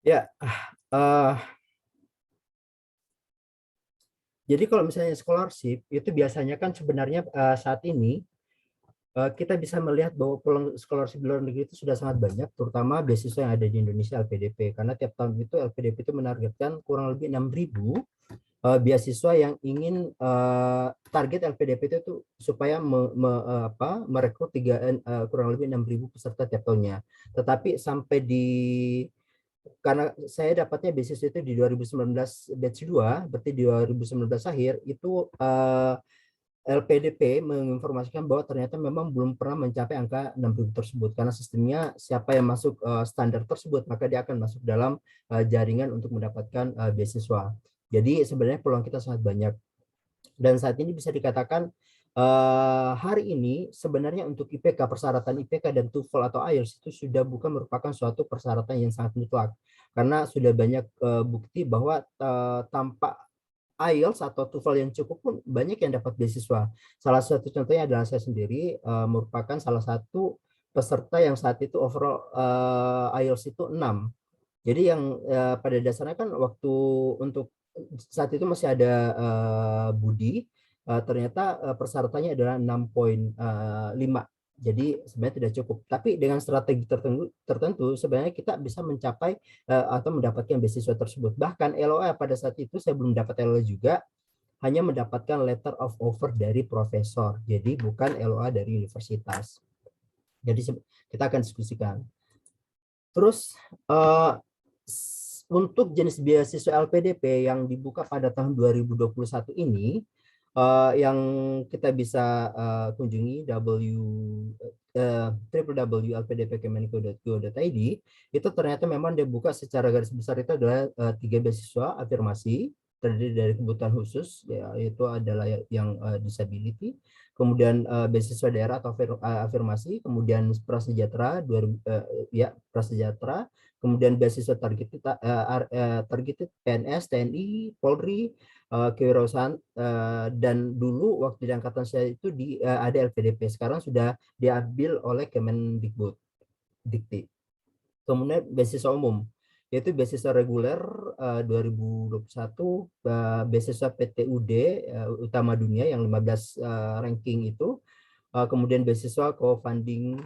Ya, eh, jadi kalau misalnya scholarship itu biasanya kan sebenarnya saat ini kita bisa melihat bahwa peluang scholarship di luar negeri itu sudah sangat banyak, terutama beasiswa yang ada di Indonesia LPDP. Karena tiap tahun itu LPDP itu menargetkan kurang lebih 6.000 beasiswa yang ingin target LPDP itu tuh supaya merekrut kurang lebih 6.000 peserta tiap tahunnya. Tetapi sampai di karena saya dapatnya beasiswa itu di 2019 batch 2, berarti di 2019 akhir itu LPDP menginformasikan bahwa ternyata memang belum pernah mencapai angka 6.000 tersebut karena sistemnya siapa yang masuk standar tersebut maka dia akan masuk dalam jaringan untuk mendapatkan beasiswa. Jadi sebenarnya peluang kita sangat banyak dan saat ini bisa dikatakan hari ini sebenarnya untuk IPK, persyaratan IPK dan TOEFL atau IELTS itu sudah bukan merupakan suatu persyaratan yang sangat mutlak karena sudah banyak bukti bahwa tanpa IELTS atau TOEFL yang cukup pun banyak yang dapat beasiswa. Salah satu contohnya adalah saya sendiri merupakan salah satu peserta yang saat itu overall IELTS itu 6. Jadi yang pada dasarnya kan waktu untuk saat itu masih ada Budi, ternyata persyaratannya adalah 6,5. Jadi sebenarnya tidak cukup. Tapi dengan strategi tertentu sebenarnya kita bisa mencapai atau mendapatkan beasiswa tersebut. Bahkan LOA pada saat itu saya belum dapat LOA juga, hanya mendapatkan letter of offer dari profesor. Jadi bukan LOA dari universitas. Jadi kita akan diskusikan. Terus untuk jenis beasiswa LPDP yang dibuka pada tahun 2021 ini, yang kita bisa kunjungi www.lpdpkemenko.go.id, itu ternyata memang dibuka secara garis besar itu adalah 3 beasiswa afirmasi terdiri dari kebutuhan khusus, yaitu adalah yang disability, kemudian beasiswa daerah atau afirmasi, kemudian prasejahtera, prasejahtera, kemudian beasiswa targeted PNS, TNI, Polri, kewirausahaan, dan dulu waktu di angkatan saya itu ada LPDP, sekarang sudah diambil oleh Kemendikbud, Dikti. Kemudian beasiswa umum, yaitu beasiswa reguler 2021, beasiswa PTUD utama dunia yang 15 ranking itu, kemudian beasiswa co-funding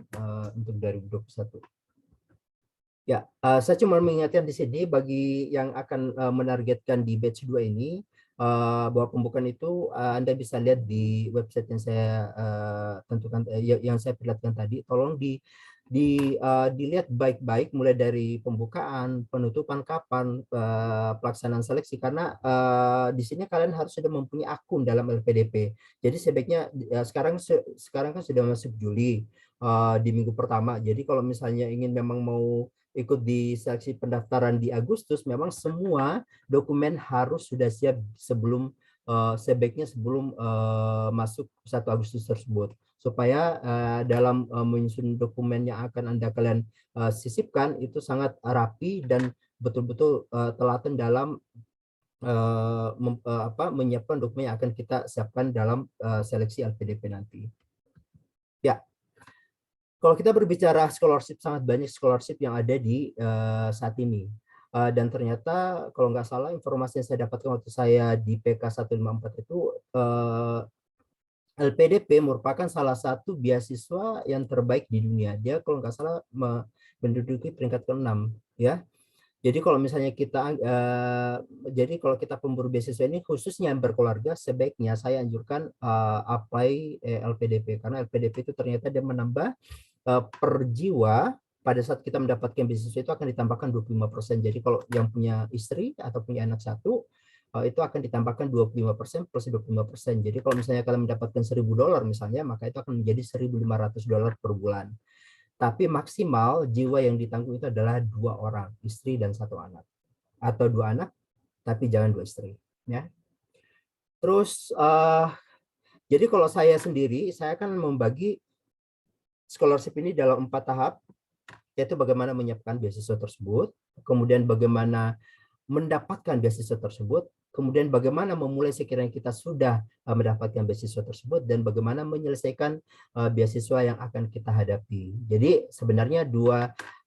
untuk 2021. Ya, saya cuma mengingatkan di sini bagi yang akan menargetkan di batch 2 ini, bahwa pembukaan itu Anda bisa lihat di website yang saya tentukan, yang saya perlihatkan tadi. Tolong dilihat baik-baik mulai dari pembukaan, penutupan kapan, pelaksanaan seleksi, karena di sini kalian harus sudah mempunyai akun dalam LPDP. Jadi sebaiknya sekarang kan sudah masuk Juli, di minggu pertama. Jadi kalau misalnya ingin memang mau ikut di seleksi pendaftaran di Agustus, memang semua dokumen harus sudah siap sebaiknya sebelum masuk 1 Agustus tersebut, supaya dalam menyusun dokumen yang akan kalian sisipkan itu sangat rapi dan betul-betul telaten dalam menyiapkan dokumen yang akan kita siapkan dalam seleksi LPDP nanti. Ya, kalau kita berbicara scholarship, sangat banyak scholarship yang ada di saat ini. Dan ternyata kalau nggak salah informasi yang saya dapatkan waktu saya di PK 154 itu, LPDP merupakan salah satu beasiswa yang terbaik di dunia. Dia kalau nggak salah menduduki peringkat ke-6, ya. Jadi kalau misalnya jadi kalau kita pemburu beasiswa ini khususnya yang berkeluarga, sebaiknya saya anjurkan apply LPDP, karena LPDP itu ternyata dia menambah per jiwa pada saat kita mendapatkan beasiswa itu akan ditambahkan 25%. Jadi kalau yang punya istri atau punya anak satu, itu akan ditambahkan 25% plus 25%. Jadi kalau misalnya kalian mendapatkan $1.000 misalnya, maka itu akan menjadi $1.500 per bulan. Tapi maksimal jiwa yang ditanggung itu adalah 2 orang, istri dan 1 anak. Atau 2 anak, tapi jangan 2 istri. Ya. Terus, jadi kalau saya sendiri, saya akan membagi scholarship ini dalam 4 tahap, yaitu bagaimana menyiapkan beasiswa tersebut, kemudian bagaimana mendapatkan beasiswa tersebut, kemudian bagaimana memulai sekiranya kita sudah mendapatkan beasiswa tersebut, dan bagaimana menyelesaikan beasiswa yang akan kita hadapi. Jadi sebenarnya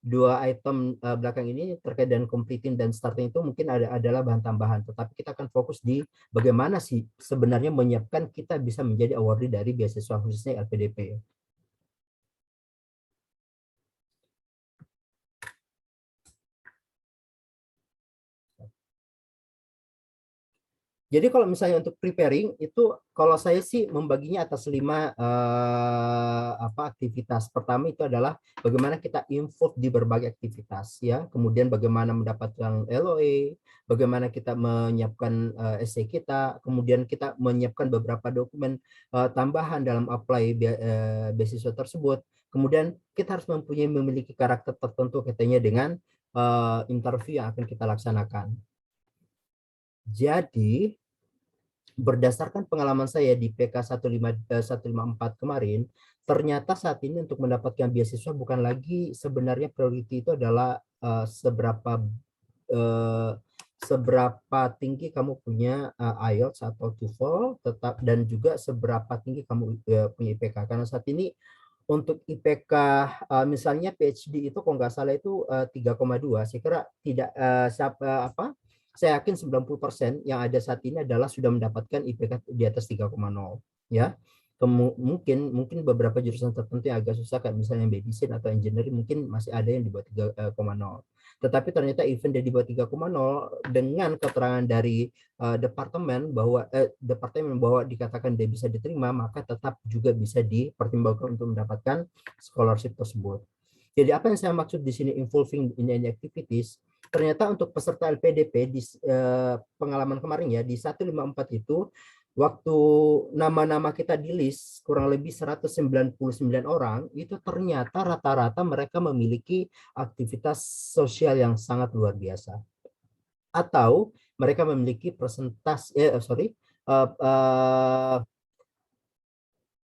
dua item belakang ini terkait dengan completing dan starting itu mungkin adalah bahan tambahan, tetapi kita akan fokus di bagaimana sih sebenarnya menyiapkan kita bisa menjadi awardee dari beasiswa khususnya LPDP. Jadi kalau misalnya untuk preparing itu, kalau saya sih membaginya atas 5 aktivitas. Pertama itu adalah bagaimana kita involve di berbagai aktivitas, ya. Kemudian bagaimana mendapatkan LOA, bagaimana kita menyiapkan essay kita, kemudian kita menyiapkan beberapa dokumen tambahan dalam apply beasiswa tersebut. Kemudian kita harus memiliki karakter tertentu katanya dengan interview yang akan kita laksanakan. Jadi berdasarkan pengalaman saya di PK 154 kemarin, ternyata saat ini untuk mendapatkan beasiswa bukan lagi sebenarnya priority itu adalah seberapa tinggi kamu punya IELTS atau TOEFL, dan juga seberapa tinggi kamu punya IPK. Karena saat ini untuk IPK misalnya PhD itu kalau nggak salah itu 3,2. Saya kira tidak saya yakin 90% yang ada saat ini adalah sudah mendapatkan IPK di atas 3,0, ya. Mungkin beberapa jurusan tertentu yang agak susah kayak misalnya medicine atau engineering mungkin masih ada yang di bawah 3,0. Tetapi ternyata even di bawah 3,0 dengan keterangan dari departemen bahwa dikatakan dia bisa diterima, maka tetap juga bisa dipertimbangkan untuk mendapatkan scholarship tersebut. Jadi apa yang saya maksud di sini involving in any activities, ternyata untuk peserta LPDP di pengalaman kemarin ya di 154 itu, waktu nama-nama kita di list kurang lebih 199 orang, itu ternyata rata-rata mereka memiliki aktivitas sosial yang sangat luar biasa. Atau mereka memiliki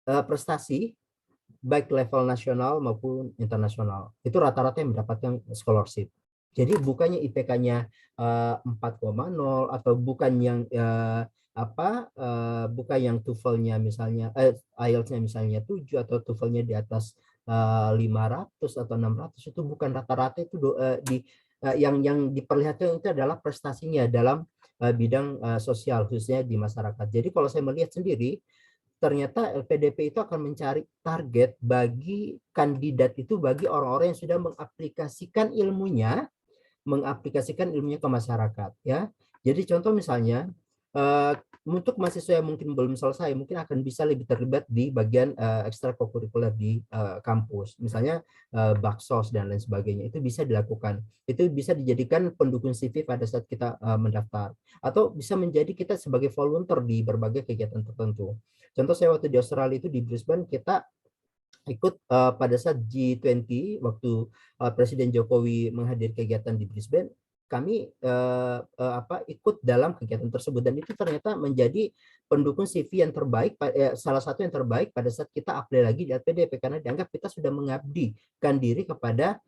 prestasi baik level nasional maupun internasional. Itu rata-rata yang mendapatkan scholarship. Jadi bukannya IPK-nya 4,0 atau bukan yang bukan yang TOEFL-nya misalnya IELTS-nya misalnya 7 atau TOEFL-nya di atas 500 atau 600, itu bukan rata-rata itu yang diperlihatkan itu adalah prestasinya dalam bidang sosial khususnya di masyarakat. Jadi kalau saya melihat sendiri, ternyata LPDP itu akan mencari target bagi kandidat itu, bagi orang-orang yang sudah mengaplikasikan ilmunya ke masyarakat, ya. Jadi contoh misalnya untuk mahasiswa yang mungkin belum selesai, mungkin akan bisa lebih terlibat di bagian ekstrakurikuler di kampus, misalnya baksos dan lain sebagainya. Itu bisa dilakukan, itu bisa dijadikan pendukung CV pada saat kita mendaftar, atau bisa menjadi kita sebagai volunteer di berbagai kegiatan tertentu. Contoh saya waktu di Australia itu di Brisbane, kita ikut pada saat G20 waktu Presiden Jokowi menghadiri kegiatan di Brisbane, kami ikut dalam kegiatan tersebut, dan itu ternyata menjadi pendukung CV yang terbaik, salah satu yang terbaik pada saat kita apply lagi di LPDP, karena dianggap kita sudah mengabdikan diri kepada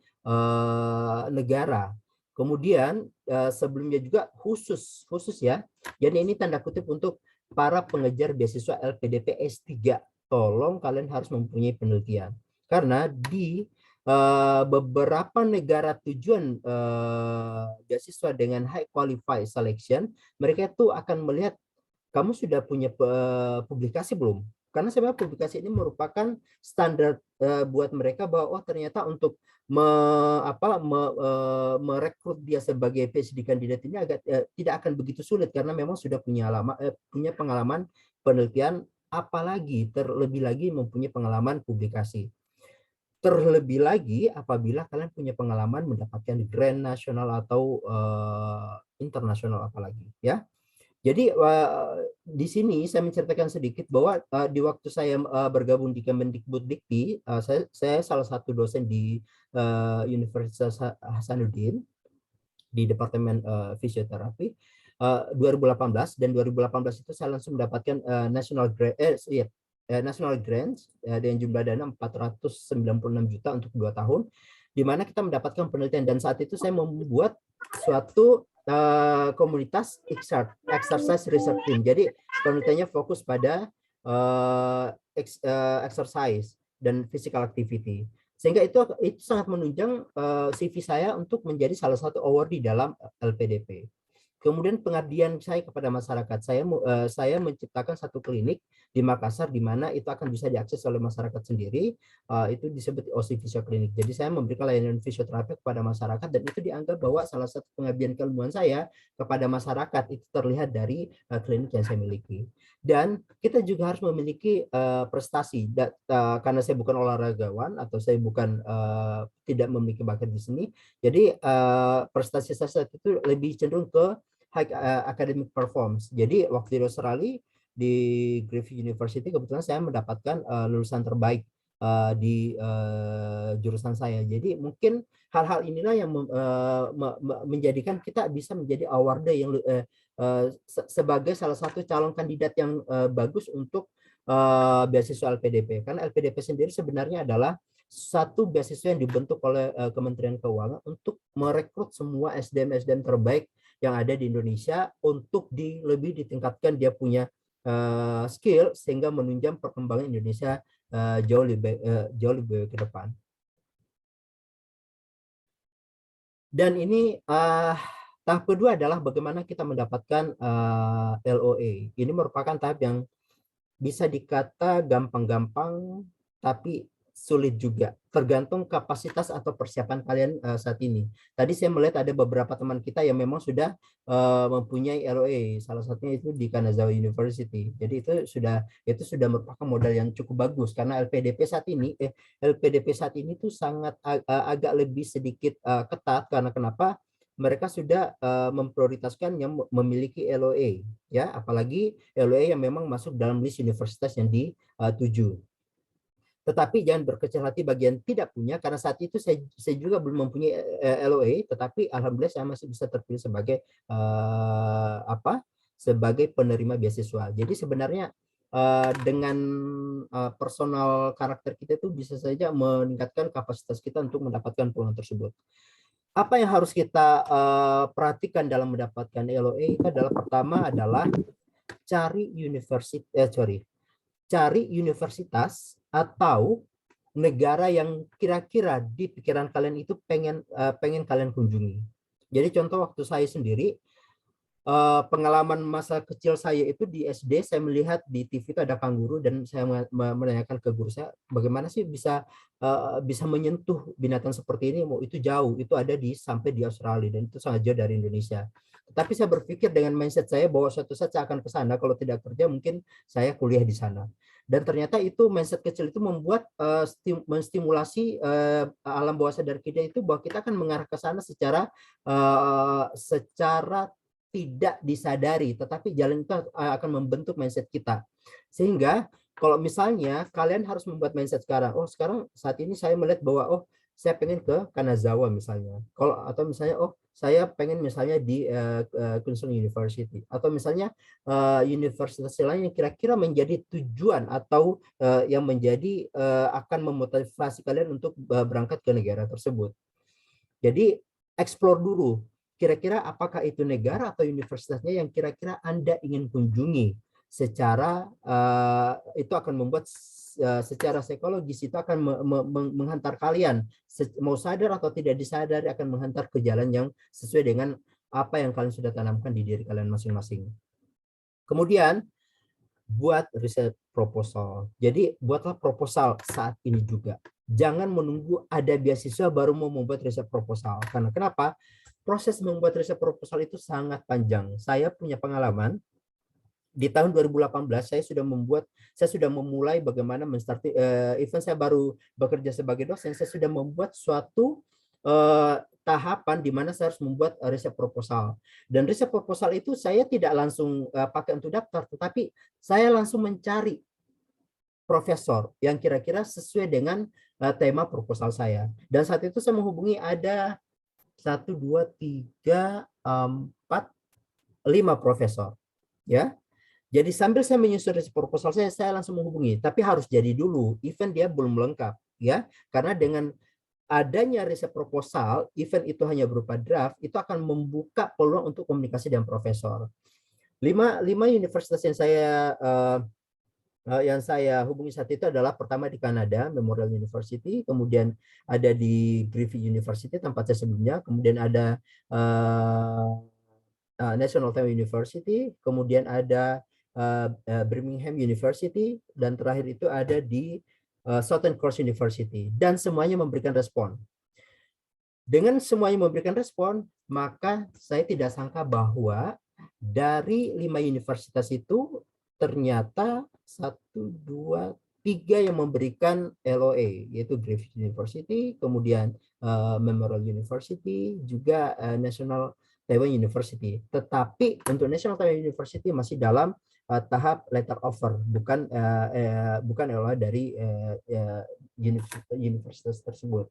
negara. Kemudian sebelumnya juga khusus ya, jadi ini tanda kutip untuk para pengejar beasiswa LPDP S3, tolong kalian harus mempunyai penelitian, karena di beberapa negara tujuan beasiswa dengan high qualified selection, mereka itu akan melihat kamu sudah punya publikasi belum, karena sebenarnya publikasi ini merupakan standar buat mereka bahwa oh ternyata untuk merekrut dia sebagai PhD kandidat ini tidak akan begitu sulit, karena memang sudah punya pengalaman penelitian, apalagi terlebih lagi mempunyai pengalaman publikasi. Terlebih lagi apabila kalian punya pengalaman mendapatkan grant nasional atau internasional apalagi, ya. Jadi di sini saya menceritakan sedikit bahwa di waktu saya bergabung di Kemendikbuddikti, saya salah satu dosen di Universitas Hasanuddin di Departemen Fisioterapi 2018, dan 2018 itu saya langsung mendapatkan National Grants dengan jumlah dana 496 juta untuk 2 tahun, di mana kita mendapatkan penelitian, dan saat itu saya membuat suatu komunitas exercise research team. Jadi penelitiannya fokus pada exercise dan physical activity. Sehingga itu sangat menunjang CV saya untuk menjadi salah satu award di dalam LPDP. Kemudian pengabdian saya kepada masyarakat, saya menciptakan satu klinik di Makassar di mana itu akan bisa diakses oleh masyarakat sendiri. Itu disebut OC Physio Clinic. Jadi saya memberikan layanan fisioterapi kepada masyarakat, dan itu dianggap bahwa salah satu pengabdian keilmuan saya kepada masyarakat itu terlihat dari klinik yang saya miliki. Dan kita juga harus memiliki prestasi, karena saya bukan olahragawan atau saya bukan tidak memiliki bakat di sini. Jadi prestasi saya saat itu lebih cenderung ke high academic performance. Jadi waktu di Australia di Griffith University kebetulan saya mendapatkan lulusan terbaik di jurusan saya. Jadi mungkin hal-hal inilah yang menjadikan kita bisa menjadi award yang sebagai salah satu calon kandidat yang bagus untuk beasiswa LPDP. Karena LPDP sendiri sebenarnya adalah satu beasiswa yang dibentuk oleh Kementerian Keuangan untuk merekrut semua SDM-SDM terbaik yang ada di Indonesia untuk lebih ditingkatkan dia punya skill sehingga menunjang perkembangan Indonesia jauh lebih ke depan. Dan ini tahap kedua adalah bagaimana kita mendapatkan LOA. Ini merupakan tahap yang bisa dikata gampang-gampang tapi sulit juga, tergantung kapasitas atau persiapan kalian saat ini. Tadi saya melihat ada beberapa teman kita yang memang sudah mempunyai LOA, salah satunya itu di Kanazawa University. Jadi itu sudah merupakan modal yang cukup bagus, karena LPDP saat ini tuh sangat agak lebih sedikit ketat. Karena kenapa? Mereka sudah memprioritaskan yang memiliki LOA, ya, apalagi LOA yang memang masuk dalam list universitas yang dituju. Tetapi jangan berkecil hati bagi yang tidak punya, karena saat itu saya juga belum mempunyai LOA, tetapi alhamdulillah saya masih bisa terpilih sebagai sebagai penerima beasiswa. Jadi sebenarnya dengan personal karakter kita itu bisa saja meningkatkan kapasitas kita untuk mendapatkan peluang tersebut. Apa yang harus kita perhatikan dalam mendapatkan LOA itu adalah, pertama adalah cari universitas atau negara yang kira-kira di pikiran kalian itu pengen kalian kunjungi. Jadi contoh waktu saya sendiri, pengalaman masa kecil saya itu di SD, saya melihat di TV itu ada kanguru, dan saya menanyakan ke guru saya, bagaimana sih bisa menyentuh binatang seperti ini? Mau itu jauh, itu ada sampai di Australia, dan itu sangat jauh dari Indonesia. Tapi saya berpikir dengan mindset saya bahwa suatu saat saya akan ke sana, kalau tidak kerja mungkin saya kuliah di sana. Dan ternyata itu mindset kecil itu membuat menstimulasi alam bawah sadar kita itu bahwa kita akan mengarah ke sana secara tidak disadari, tetapi jalan itu akan membentuk mindset kita. Sehingga kalau misalnya kalian harus membuat mindset sekarang, sekarang saat ini saya melihat bahwa saya pengen ke Kanazawa misalnya, atau misalnya saya pengen misalnya di Queensland University, atau misalnya universitas lain yang kira-kira menjadi tujuan atau yang menjadi akan memotivasi kalian untuk berangkat ke negara tersebut. Jadi explore dulu, kira-kira apakah itu negara atau universitasnya yang kira-kira Anda ingin kunjungi. Secara itu akan membuat secara psikologis itu akan menghantar kalian, mau sadar atau tidak disadari, akan menghantar ke jalan yang sesuai dengan apa yang kalian sudah tanamkan di diri kalian masing-masing. Kemudian buat riset proposal. Jadi buatlah proposal saat ini juga. Jangan menunggu ada beasiswa baru mau membuat riset proposal. Karena kenapa? Proses membuat riset proposal itu sangat panjang. Saya punya pengalaman. Di tahun 2018 saya sudah memulai bagaimana even saya baru bekerja sebagai dosen, saya sudah membuat suatu tahapan di mana saya harus membuat riset proposal. Dan riset proposal itu saya tidak langsung pakai untuk daftar, tetapi saya langsung mencari profesor yang kira-kira sesuai dengan tema proposal saya. Dan saat itu saya menghubungi ada 1, 2, 3, 4, 5 profesor, ya. Jadi sambil saya menyusun riset proposal saya langsung menghubungi, tapi harus jadi dulu, event dia belum lengkap, ya. Karena dengan adanya riset proposal, event itu hanya berupa draft, itu akan membuka peluang untuk komunikasi dengan profesor. 5 universitas yang saya Yang saya hubungi saat itu adalah pertama di Kanada, Memorial University, kemudian ada di Griffith University tempat saya sebelumnya, kemudian ada National Taiwan University, kemudian ada Birmingham University, dan terakhir itu ada di Southern Cross University, dan semuanya memberikan respon. Dengan semuanya memberikan respon, maka saya tidak sangka bahwa dari 5 universitas itu ternyata 1, 2, 3 yang memberikan LOA, yaitu Griffith University, kemudian Memorial University, juga National Taiwan University. Tetapi untuk National Taiwan University masih dalam tahap letter offer, bukan LOA dari universitas tersebut.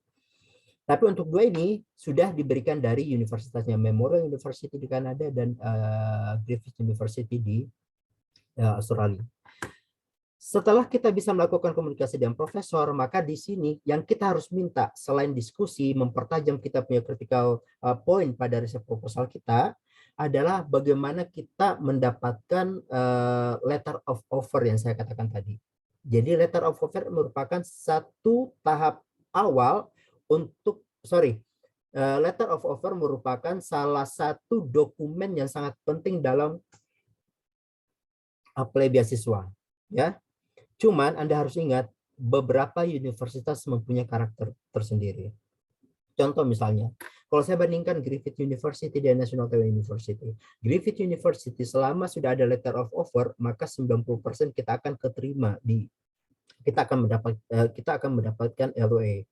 Tapi untuk 2 ini sudah diberikan dari universitasnya, Memorial University di Kanada dan Griffith University di Australia. Setelah kita bisa melakukan komunikasi dengan profesor, maka di sini yang kita harus minta selain diskusi, mempertajam kita punya critical point pada riset proposal kita, adalah bagaimana kita mendapatkan letter of offer yang saya katakan tadi. Jadi letter of offer merupakan satu tahap awal untuk, letter of offer merupakan salah satu dokumen yang sangat penting dalam apply beasiswa, ya. Cuman Anda harus ingat beberapa universitas mempunyai karakter tersendiri. Contoh misalnya, kalau saya bandingkan Griffith University dan National Taiwan University. Griffith University selama sudah ada letter of offer, maka 90% kita akan keterima kita akan mendapatkan LOA.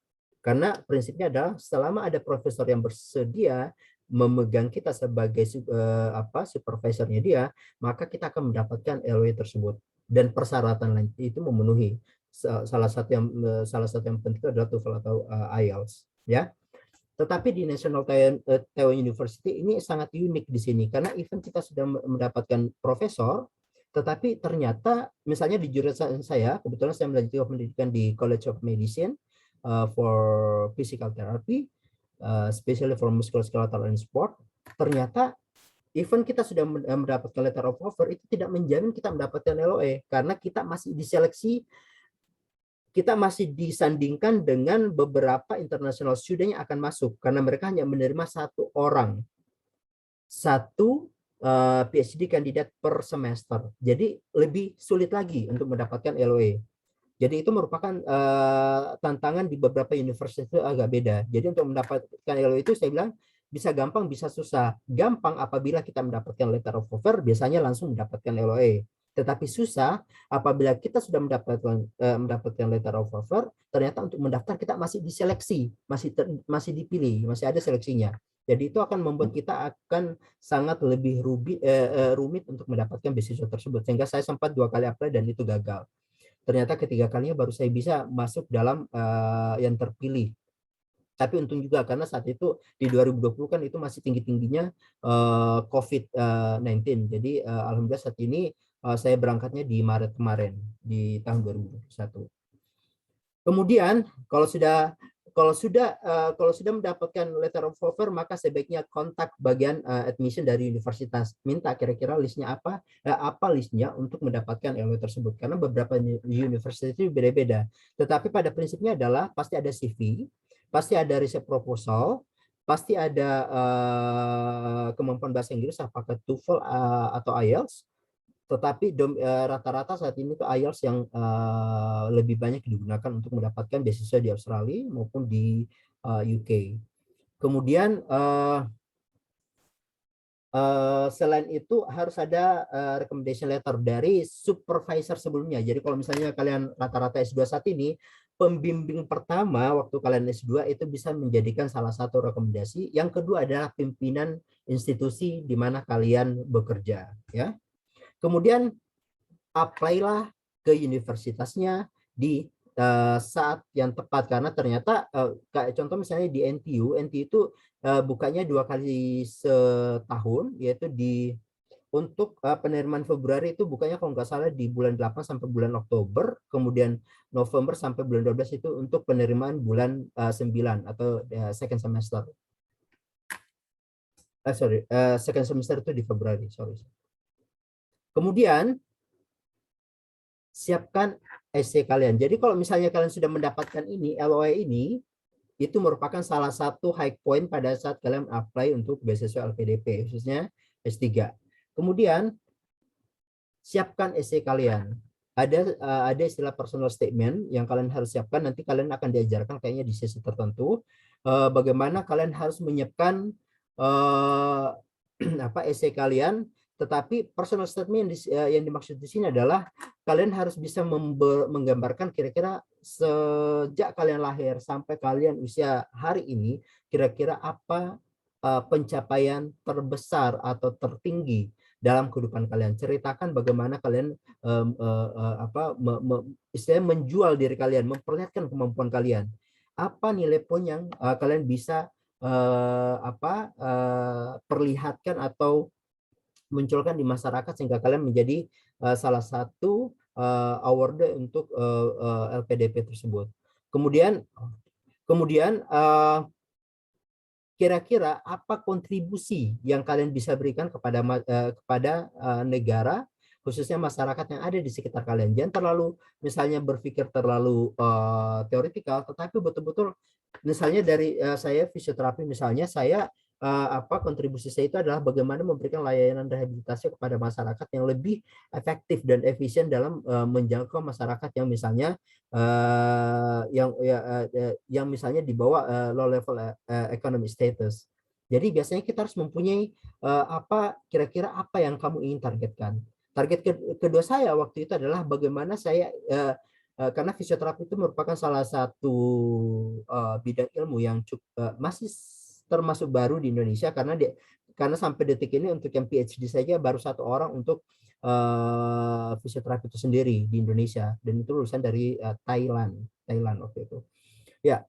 Karena prinsipnya adalah selama ada profesor yang bersedia memegang kita sebagai supervisornya dia, maka kita akan mendapatkan LOA tersebut, dan persyaratan lain itu memenuhi. Salah satu yang penting adalah TOEFL atau IELTS, ya. Tetapi di National Taiwan University ini sangat unik di sini karena even kita sudah mendapatkan profesor, tetapi ternyata misalnya di jurusan saya, kebetulan saya melanjutkan pendidikan di College of Medicine for Physical Therapy, especially for musculoskeletal and sport. Ternyata even kita sudah mendapatkan letter of offer, itu tidak menjamin kita mendapatkan LOA karena kita masih diseleksi, kita masih disandingkan dengan beberapa international student yang akan masuk karena mereka hanya menerima satu PhD kandidat per semester. Jadi lebih sulit lagi untuk mendapatkan LOA. Jadi itu merupakan tantangan di beberapa universitas itu agak beda. Jadi untuk mendapatkan LOA itu saya bilang bisa gampang, bisa susah. Gampang apabila kita mendapatkan letter of offer, biasanya langsung mendapatkan LOA. Tetapi susah apabila kita sudah mendapatkan letter of offer, ternyata untuk mendaftar kita masih diseleksi, masih dipilih, masih ada seleksinya. Jadi itu akan membuat kita akan sangat lebih rumit untuk mendapatkan beasiswa tersebut. Sehingga saya sempat 2 kali apply dan itu gagal. Ternyata ketiga kalinya baru saya bisa masuk dalam yang terpilih. Tapi untung juga karena saat itu di 2020 kan itu masih tinggi-tingginya COVID-19. Jadi alhamdulillah saat ini saya berangkatnya di Maret kemarin di tahun 2021. Kemudian kalau sudah mendapatkan letter of offer, maka sebaiknya kontak bagian admission dari universitas, minta kira-kira listnya apa listnya untuk mendapatkan LOA tersebut, karena beberapa universitas itu beda-beda. Tetapi pada prinsipnya adalah pasti ada CV, pasti ada riset proposal, pasti ada kemampuan bahasa Inggris apakah TOEFL atau IELTS. Tetapi rata-rata saat ini tuh IELTS yang lebih banyak digunakan untuk mendapatkan beasiswa di Australia maupun di UK. Kemudian selain itu harus ada recommendation letter dari supervisor sebelumnya. Jadi kalau misalnya kalian rata-rata S2 saat ini, pembimbing pertama waktu kalian S2 itu bisa menjadikan salah satu rekomendasi. Yang kedua adalah pimpinan institusi di mana kalian bekerja, ya. Kemudian apply-lah ke universitasnya di saat yang tepat, karena ternyata kayak contoh misalnya di NTU itu bukanya 2 kali setahun, yaitu untuk penerimaan Februari itu bukanya kalau nggak salah di bulan 8 sampai bulan Oktober, kemudian November sampai bulan 12 itu untuk penerimaan bulan 9 atau second semester. Second semester itu di Februari, sorry. Kemudian siapkan essay kalian. Jadi kalau misalnya kalian sudah mendapatkan ini, LOE ini, itu merupakan salah satu high point pada saat kalian apply untuk beasiswa LPDP, khususnya S3. Kemudian, siapkan essay kalian. Ada istilah personal statement yang kalian harus siapkan. Nanti kalian akan diajarkan kayaknya di sesi tertentu bagaimana kalian harus menyiapkan essay kalian. Tetapi personal statement yang dimaksud di sini adalah kalian harus bisa menggambarkan kira-kira sejak kalian lahir sampai kalian usia hari ini, kira-kira apa pencapaian terbesar atau tertinggi dalam kehidupan kalian. Ceritakan bagaimana kalian istilahnya menjual diri kalian, memperlihatkan kemampuan kalian. Apa nilai poin yang kalian bisa perlihatkan atau munculkan di masyarakat sehingga kalian menjadi salah satu award untuk LPDP tersebut. Kemudian kira-kira apa kontribusi yang kalian bisa berikan kepada negara, khususnya masyarakat yang ada di sekitar kalian. Jangan terlalu misalnya berpikir terlalu teoretikal, tetapi betul-betul misalnya dari saya fisioterapi, misalnya saya kontribusi saya itu adalah bagaimana memberikan layanan rehabilitasi kepada masyarakat yang lebih efektif dan efisien dalam menjangkau masyarakat yang misalnya yang misalnya di bawah low level economic status. Jadi biasanya kita harus mempunyai kira-kira apa yang kamu ingin targetkan. Target kedua saya waktu itu adalah bagaimana saya karena fisioterapi itu merupakan salah satu bidang ilmu yang masih termasuk baru di Indonesia karena sampai detik ini untuk yang PhD saja baru 1 orang untuk fisioterapi itu sendiri di Indonesia, dan itu lulusan dari Thailand waktu itu. Ya,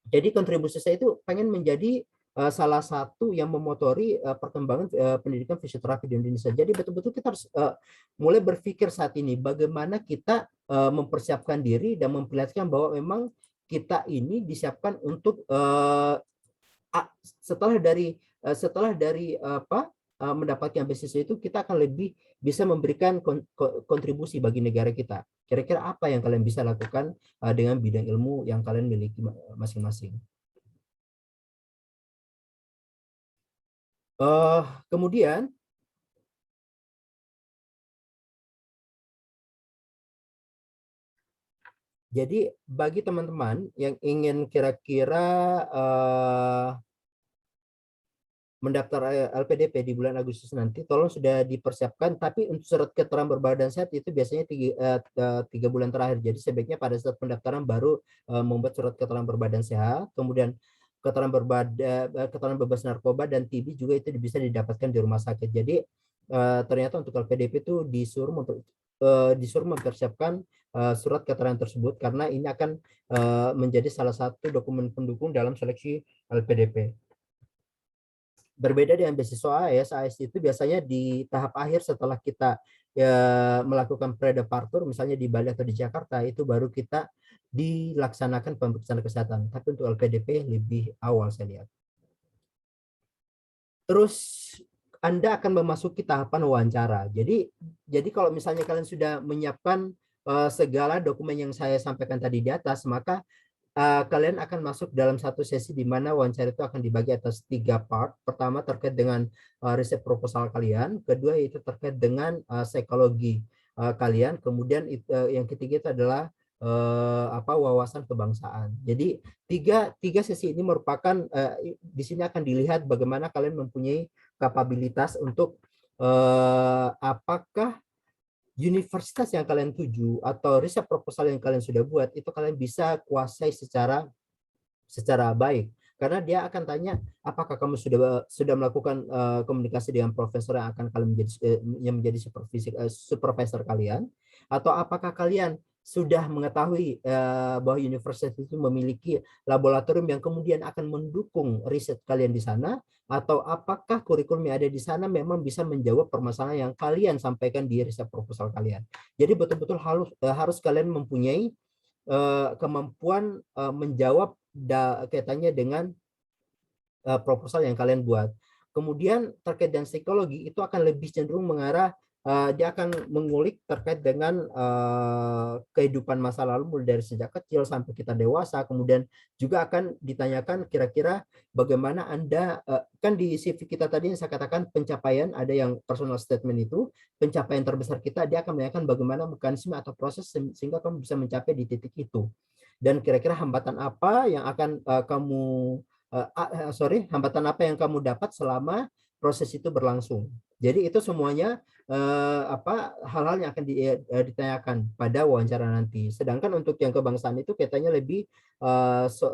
jadi kontribusi saya itu pengen menjadi salah satu yang memotori perkembangan pendidikan fisioterapi di Indonesia. Jadi betul-betul kita harus mulai berpikir saat ini bagaimana kita mempersiapkan diri dan memperlihatkan bahwa memang kita ini disiapkan untuk setelah dari mendapatkan beasiswa itu, kita akan lebih bisa memberikan kontribusi bagi negara kita. Kira-kira apa yang kalian bisa lakukan dengan bidang ilmu yang kalian miliki masing-masing. Kemudian jadi bagi teman-teman yang ingin kira-kira mendaftar LPDP di bulan Agustus nanti, tolong sudah dipersiapkan. Tapi untuk surat keterangan berbadan sehat itu biasanya 3 bulan terakhir. Jadi sebaiknya pada saat pendaftaran baru membuat surat keterangan berbadan sehat. Kemudian keterangan bebas narkoba dan TB juga itu bisa didapatkan di rumah sakit. Jadi ternyata untuk LPDP itu disuruh mempersiapkan surat keterangan tersebut karena ini akan menjadi salah satu dokumen pendukung dalam seleksi LPDP. Berbeda dengan beasiswa AS itu biasanya di tahap akhir setelah kita melakukan pre-departure, misalnya di Bali atau di Jakarta, itu baru kita dilaksanakan pemeriksaan kesehatan. Tapi untuk LPDP lebih awal saya lihat. Terus Anda akan memasuki tahapan wawancara. Jadi kalau misalnya kalian sudah menyiapkan segala dokumen yang saya sampaikan tadi di atas, maka kalian akan masuk dalam satu sesi di mana wawancara itu akan dibagi atas 3 part. Pertama terkait dengan riset proposal kalian, kedua itu terkait dengan psikologi kalian, kemudian yang ketiga itu adalah wawasan kebangsaan. Jadi tiga sesi ini merupakan di sini akan dilihat bagaimana kalian mempunyai kapabilitas untuk apakah universitas yang kalian tuju atau riset proposal yang kalian sudah buat itu kalian bisa kuasai secara baik. Karena dia akan tanya apakah kamu sudah melakukan komunikasi dengan profesor yang akan kalian menjadi supervisor kalian, atau apakah kalian sudah mengetahui bahwa universitas itu memiliki laboratorium yang kemudian akan mendukung riset kalian di sana, atau apakah kurikulum yang ada di sana memang bisa menjawab permasalahan yang kalian sampaikan di riset proposal kalian. Jadi betul-betul harus kalian mempunyai kemampuan menjawab kaitannya dengan proposal yang kalian buat. Kemudian terkait dengan psikologi itu akan lebih cenderung mengarah dia akan mengulik terkait dengan kehidupan masa lalu mulai dari sejak kecil sampai kita dewasa. Kemudian juga akan ditanyakan kira-kira bagaimana Anda, kan di CV kita tadi yang saya katakan pencapaian, ada yang personal statement itu, pencapaian terbesar kita, dia akan menanyakan bagaimana mekanisme atau proses sehingga kamu bisa mencapai di titik itu. Dan kira-kira hambatan apa yang akan hambatan apa yang kamu dapat selama proses itu berlangsung. Jadi itu semuanya hal-hal yang akan ditanyakan pada wawancara nanti. Sedangkan untuk yang kebangsaan itu kaitannya lebih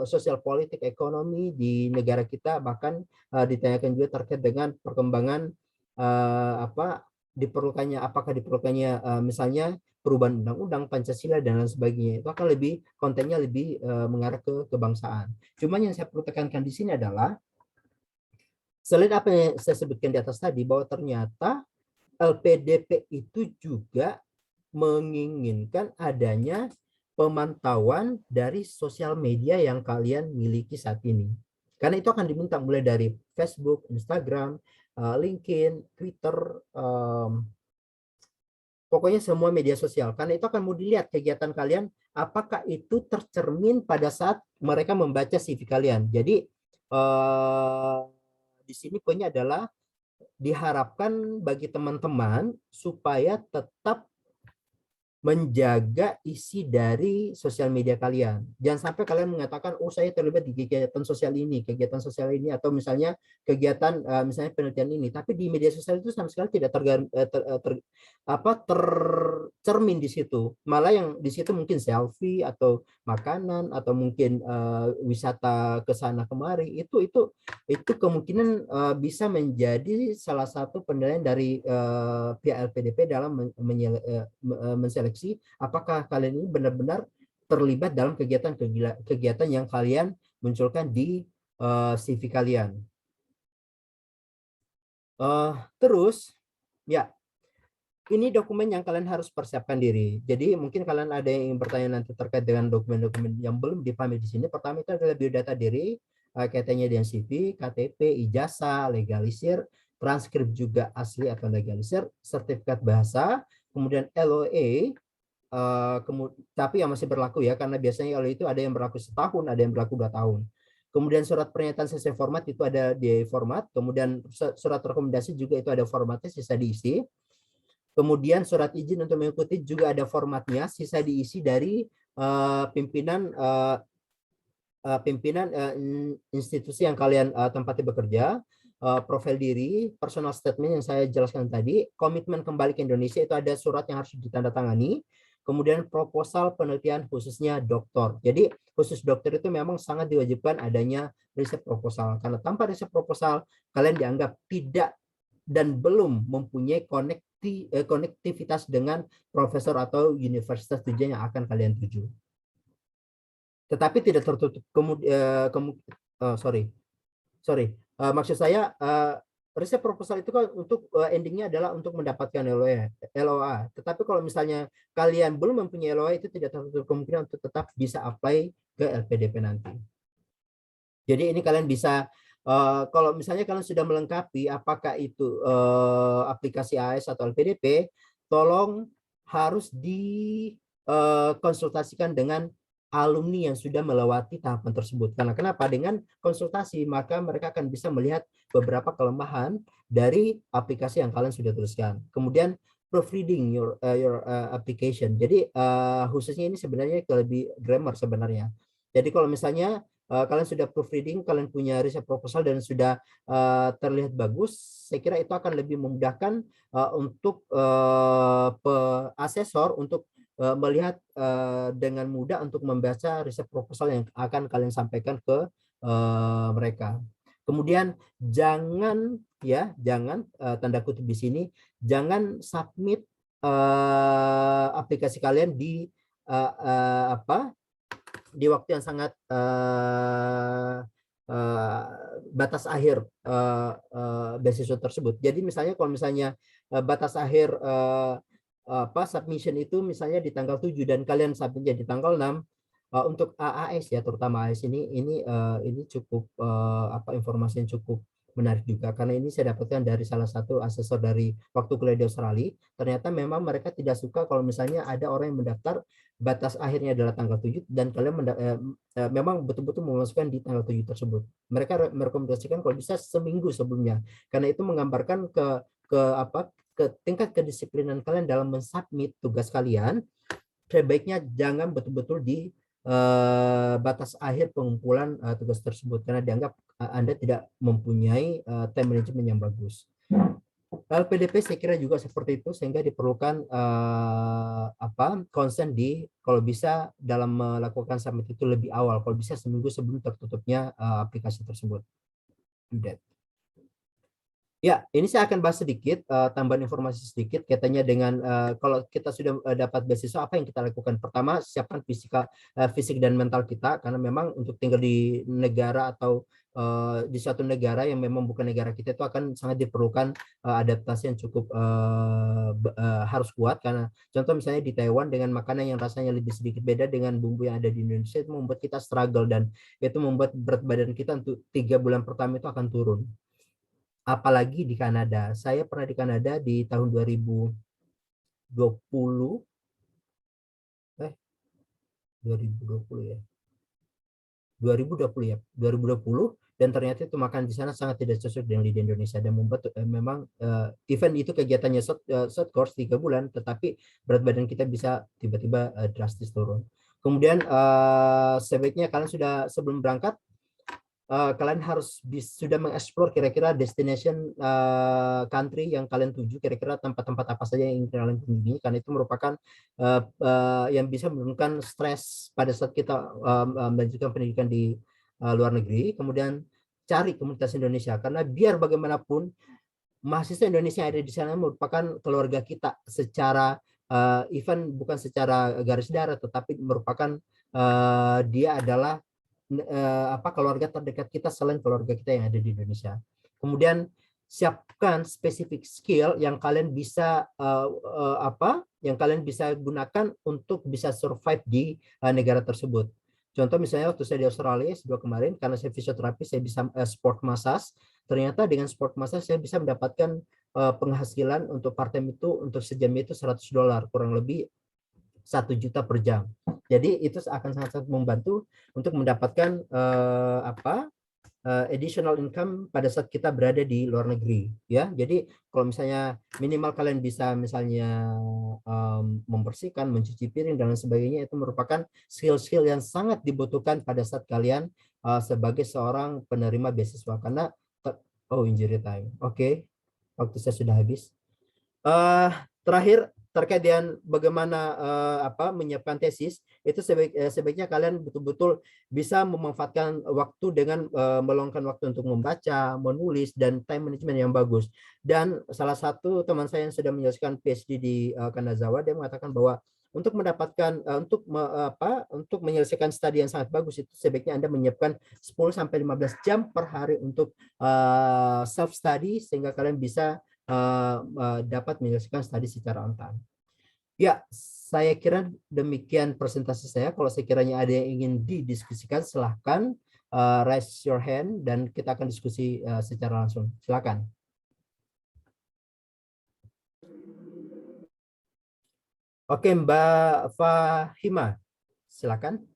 sosial politik ekonomi di negara kita, bahkan ditanyakan juga terkait dengan perkembangan apakah diperlukannya misalnya perubahan undang-undang Pancasila dan lain sebagainya. Itu akan lebih kontennya lebih mengarah ke kebangsaan. Cuma yang saya perlu tekankan di sini adalah selain apa yang saya sebutkan di atas tadi, bahwa ternyata LPDP itu juga menginginkan adanya pemantauan dari sosial media yang kalian miliki saat ini. Karena itu akan diminta mulai dari Facebook, Instagram, LinkedIn, Twitter, pokoknya semua media sosial. Karena itu akan mau dilihat kegiatan kalian, apakah itu tercermin pada saat mereka membaca CV kalian. Jadi di sini poinnya adalah diharapkan bagi teman-teman supaya tetap menjaga isi dari sosial media kalian. Jangan sampai kalian mengatakan, oh saya terlibat di kegiatan sosial ini, atau misalnya kegiatan misalnya penelitian ini, tapi di media sosial itu sama sekali tidak tercermin di situ. Malah yang di situ mungkin selfie atau makanan atau mungkin wisata ke sana kemari, itu kemungkinan bisa menjadi salah satu penilaian dari pihak LPDP dalam menseleksi apakah kalian ini benar-benar terlibat dalam kegiatan yang kalian munculkan di CV kalian. Terus ya, ini dokumen yang kalian harus persiapkan diri. Jadi mungkin kalian ada yang ingin bertanya nanti terkait dengan dokumen-dokumen yang belum dipahami di sini. Pertama itu adalah biodata diri, kaitannya dengan CV, KTP, ijazah, legalisir, transkrip juga asli atau legalisir, sertifikat bahasa, kemudian LOA, tapi yang masih berlaku ya, karena biasanya LOA itu ada yang berlaku setahun, ada yang berlaku 2 tahun. Kemudian surat pernyataan sesuai format itu ada di format, kemudian surat rekomendasi juga itu ada formatnya, sisa diisi. Kemudian surat izin untuk mengikuti juga ada formatnya, sisa diisi dari pimpinan institusi yang kalian tempati bekerja. Profil diri, personal statement yang saya jelaskan tadi, komitmen kembali ke Indonesia itu ada surat yang harus ditandatangani, kemudian proposal penelitian khususnya doktor. Jadi khusus dokter itu memang sangat diwajibkan adanya riset proposal, karena tanpa riset proposal kalian dianggap tidak dan belum mempunyai konektivitas dengan profesor atau universitas tujuan yang akan kalian tuju. Tetapi tidak tertutup maksud saya riset proposal itu kan untuk endingnya adalah untuk mendapatkan LOA. Tetapi kalau misalnya kalian belum mempunyai LOA, itu tidak tertutup kemungkinan untuk tetap bisa apply ke LPDP nanti. Jadi ini kalian bisa kalau misalnya kalian sudah melengkapi apakah itu aplikasi AS atau LPDP, tolong harus dikonsultasikan dengan alumni yang sudah melewati tahapan tersebut. Karena kenapa? Dengan konsultasi maka mereka akan bisa melihat beberapa kelemahan dari aplikasi yang kalian sudah tuliskan. Kemudian proofreading your application. Jadi khususnya ini sebenarnya lebih grammar sebenarnya. Jadi kalau misalnya kalian sudah proofreading, kalian punya riset proposal dan sudah terlihat bagus, saya kira itu akan lebih memudahkan untuk asesor untuk melihat dengan mudah untuk membaca riset proposal yang akan kalian sampaikan ke mereka. Kemudian jangan tanda kutip di sini, jangan submit aplikasi kalian di di waktu yang sangat batas akhir beasiswa tersebut. Jadi misalnya kalau misalnya batas akhir submission itu misalnya di tanggal 7 dan kalian submitnya di tanggal 6, untuk AAS ya, terutama AAS ini cukup informasi yang cukup menarik juga, karena ini saya dapatkan dari salah satu asesor dari waktu kuliah di Australia. Ternyata memang mereka tidak suka kalau misalnya ada orang yang mendaftar batas akhirnya adalah tanggal 7 dan kalian memang betul-betul memasukkan di tanggal 7 tersebut. Mereka merekomendasikan kalau bisa seminggu sebelumnya, karena itu menggambarkan ke apa ke tingkat kedisiplinan kalian dalam mensubmit tugas kalian. Sebaiknya jangan betul-betul di batas akhir pengumpulan tugas tersebut, karena dianggap Anda tidak mempunyai time management yang bagus. LPDP saya kira juga seperti itu, sehingga diperlukan konsen di kalau bisa dalam melakukan submit itu lebih awal, kalau bisa seminggu sebelum tertutupnya aplikasi tersebut. Ya, ini saya akan bahas sedikit, tambahan informasi sedikit kaitannya dengan kalau kita sudah dapat beasiswa, apa yang kita lakukan. Pertama, siapkan fisik dan mental kita, karena memang untuk tinggal di negara atau di suatu negara yang memang bukan negara kita itu akan sangat diperlukan adaptasi yang cukup harus kuat. Karena contoh misalnya di Taiwan dengan makanan yang rasanya lebih sedikit beda dengan bumbu yang ada di Indonesia, itu membuat kita struggle dan itu membuat berat badan kita untuk 3 bulan pertama itu akan turun. Apalagi di Kanada. Saya pernah di Kanada di tahun 2020, 2020 ya. 2020 ya, 2020, dan ternyata itu makan di sana sangat tidak cocok dengan di Indonesia dan membuat memang event itu kegiatannya short course 3 bulan, tetapi berat badan kita bisa tiba-tiba drastis turun. Kemudian sebaiknya kalian sudah sebelum berangkat kalian harus sudah mengeksplor kira-kira destination country yang kalian tuju, kira-kira tempat-tempat apa saja yang ingin kalian kunjungi, karena itu merupakan yang bisa menurunkan stres pada saat kita melanjutkan pendidikan di luar negeri. Kemudian cari komunitas Indonesia, karena biar bagaimanapun mahasiswa Indonesia yang ada di sana merupakan keluarga kita secara even bukan secara garis darat, tetapi merupakan dia adalah keluarga terdekat kita selain keluarga kita yang ada di Indonesia. Kemudian siapkan spesifik skill yang kalian bisa yang kalian bisa gunakan untuk bisa survive di negara tersebut. Contoh misalnya waktu saya di Australia S2 kemarin, karena saya fisioterapi, saya bisa sport massage. Ternyata dengan sport massage saya bisa mendapatkan penghasilan untuk part time itu untuk sejam itu $100, kurang lebih 1 juta per jam. Jadi itu akan sangat-sangat membantu untuk mendapatkan additional income pada saat kita berada di luar negeri, ya. Jadi kalau misalnya minimal kalian bisa misalnya membersihkan, mencuci piring dan lain sebagainya, itu merupakan skill-skill yang sangat dibutuhkan pada saat kalian sebagai seorang penerima beasiswa. Karena injury time. Oke. Waktu saya sudah habis. Terakhir terkait dengan bagaimana menyiapkan tesis, itu sebaiknya kalian betul-betul bisa memanfaatkan waktu dengan meluangkan waktu untuk membaca, menulis, dan time management yang bagus. Dan salah satu teman saya yang sudah menyelesaikan PhD di Kanazawa, dia mengatakan bahwa untuk mendapatkan untuk menyelesaikan studi yang sangat bagus itu sebaiknya Anda menyiapkan 10-15 jam per hari untuk self study, sehingga kalian bisa dapat menyelesaikan studi secara on time. Ya, saya kira demikian presentasi saya. Kalau sekiranya ada yang ingin didiskusikan, silahkan raise your hand dan kita akan diskusi secara langsung. Silakan. Oke, Mbak Fahima, silakan.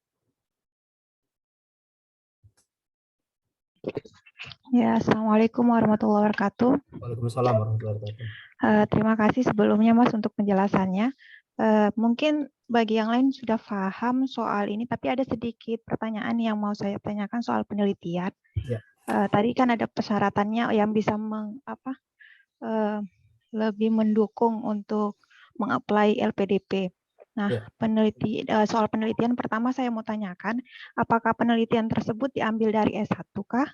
Ya, Assalamualaikum warahmatullahi wabarakatuh. Waalaikumsalam warahmatullahi wabarakatuh. Terima kasih sebelumnya Mas untuk penjelasannya. Mungkin bagi yang lain sudah paham soal ini, tapi ada sedikit pertanyaan yang mau saya tanyakan soal penelitian. Ya. Tadi kan ada persyaratannya yang bisa lebih mendukung untuk mengapply LPDP. Nah, ya. Soal penelitian pertama saya mau tanyakan, apakah penelitian tersebut diambil dari S1 kah?